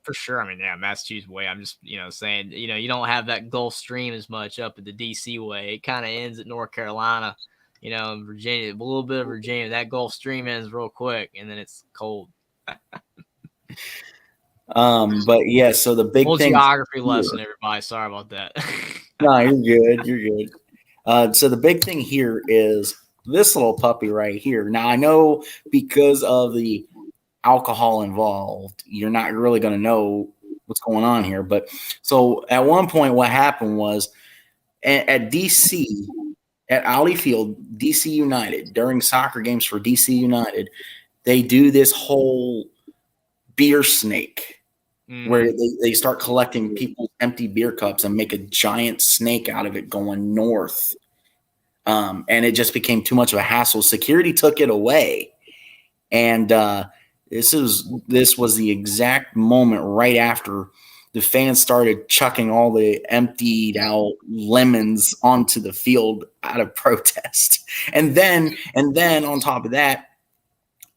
for sure. I mean, Massachusetts way. I'm just saying you don't have that Gulf Stream as much up at the DC way. It kind of ends at North Carolina. Virginia, a little bit of Virginia. That Gulf Stream ends real quick, and then it's cold. But yeah, so the big thing. Geography lesson, everybody. Sorry about that. No, you're good. You're good. So the big thing here is this little puppy right here. Now I know because of the alcohol involved, you're not really going to know what's going on here. But so at one point, what happened was at DC, at Audi Field, DC United, during soccer games for DC United, they do this whole beer snake where they start collecting people's empty beer cups and make a giant snake out of it going north. And it just became too much of a hassle. Security took it away. And this was the exact moment right after the fans started chucking all the emptied out lemons onto the field out of protest. And then on top of that,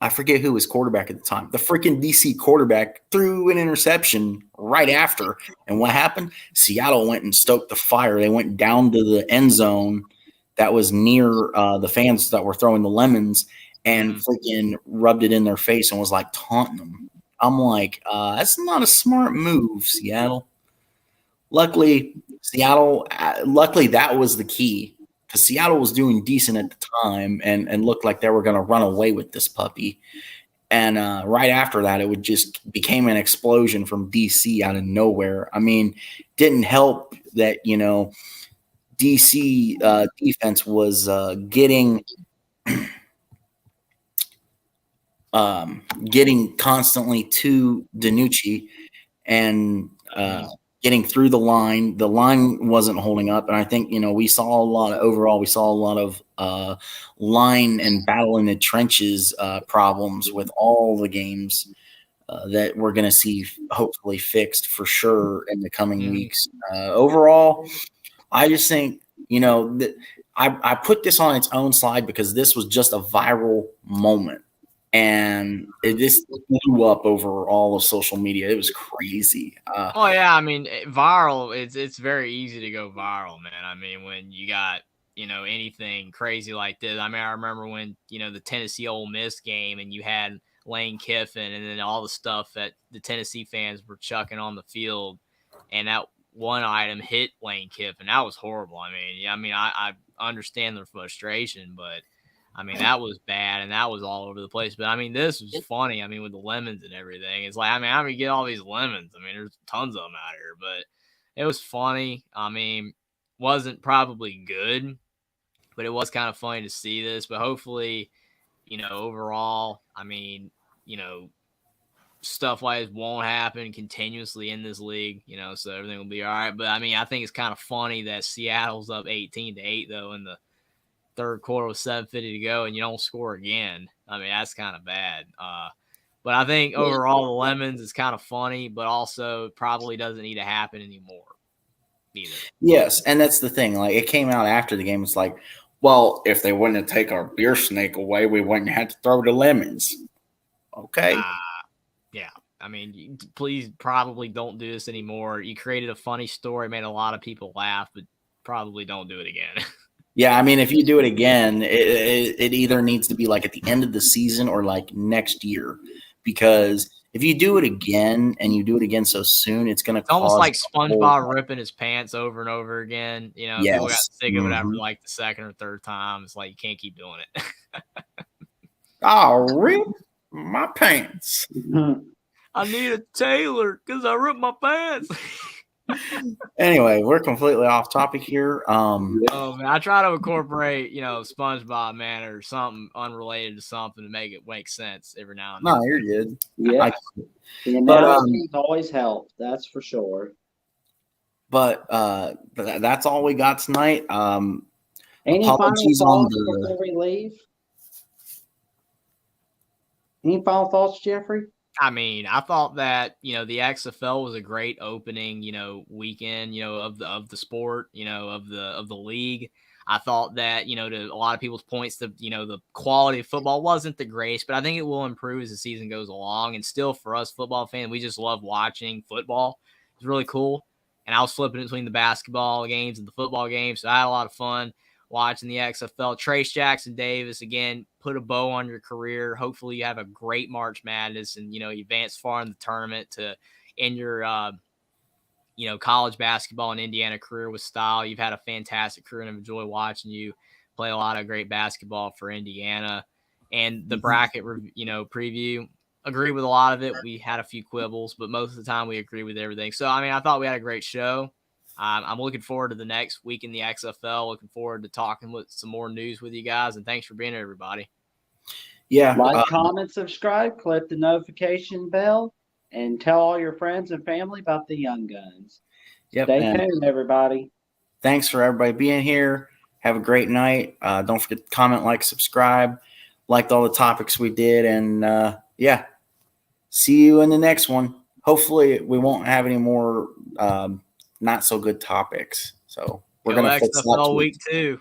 I forget who was quarterback at the time. The freaking DC quarterback threw an interception right after. And what happened? Seattle went and stoked the fire. They went down to the end zone that was near the fans that were throwing the lemons and freaking rubbed it in their face and was like taunting them. I'm like, that's not a smart move, Seattle. Luckily, that was the key because Seattle was doing decent at the time and looked like they were going to run away with this puppy. And right after that, it would just became an explosion from DC out of nowhere. I mean, didn't help that, DC defense was getting constantly to Danucci and getting through the line. The line wasn't holding up. And I think, we saw a lot of line and battle in the trenches problems with all the games that we're going to see hopefully fixed for sure in the coming weeks. Overall, I just think, that I put this on its own slide because this was just a viral moment. And it just blew up over all of social media. It was crazy. I mean, viral. It's very easy to go viral, man. I mean, when you got anything crazy like this. I mean, I remember when the Tennessee Ole Miss game, and you had Lane Kiffin, and then all the stuff that the Tennessee fans were chucking on the field, and that one item hit Lane Kiffin. That was horrible. I understand their frustration, but. I mean, that was bad, and that was all over the place. But, I mean, this was funny. I mean, with the lemons and everything. It's like, how do we get all these lemons? I mean, there's tons of them out here. But it was funny. I mean, wasn't probably good, but it was kind of funny to see this. But hopefully, overall, I mean, stuff like this won't happen continuously in this league, so everything will be all right. But, I mean, I think it's kind of funny that Seattle's up 18-8, though, in the third quarter with 7:50 to go, and you don't score again. I mean, that's kind of bad. But I think overall the lemons is kind of funny, but also probably doesn't need to happen anymore either. Yes, and that's the thing. Like, it came out after the game. It's like, well, if they wouldn't have taken our beer snake away, we wouldn't have to throw the lemons. Okay. Yeah. I mean, please probably don't do this anymore. You created a funny story, made a lot of people laugh, but probably don't do it again. Yeah, I mean, if you do it again, it either needs to be like at the end of the season or like next year, because if you do it again and you do it again so soon, it's going to cause almost like SpongeBob ripping his pants over and over again. People got sick of it after like the second or third time. It's like you can't keep doing it. I'll rip my pants. I need a tailor because I ripped my pants. Anyway, we're completely off topic here. Man, I try to incorporate, SpongeBob, man, or something unrelated to something to make it make sense every now and then. No, you're good. Yeah, the analogies always help. That's for sure. But that's all we got tonight. Any final thoughts before we leave? Any final thoughts, Jeffrey? I mean, I thought that, the XFL was a great opening, weekend, of the sport, of the league. I thought that, to a lot of people's points, the quality of football wasn't the greatest, but I think it will improve as the season goes along. And still, for us football fans, we just love watching football. It's really cool. And I was flipping between the basketball games and the football games, so I had a lot of fun watching the XFL. Trace Jackson Davis, again, put a bow on your career. Hopefully you have a great March Madness and, you advance far in the tournament to end your college basketball in Indiana career with style. You've had a fantastic career, and I've enjoyed watching you play a lot of great basketball for Indiana. And the bracket, preview, agree with a lot of it. We had a few quibbles, but most of the time we agree with everything. So, I mean, I thought we had a great show. I'm looking forward to the next week in the XFL. Looking forward to talking with some more news with you guys. And thanks for being here, everybody. Yeah. Like, comment, subscribe, click the notification bell, and tell all your friends and family about the Young Guns. Yep. Stay tuned, everybody. Thanks for everybody being here. Have a great night. Don't forget to comment, like, subscribe. Liked all the topics we did. And, yeah, see you in the next one. Hopefully we won't have any more not so good topics. So we're going to fix that XFL week 2.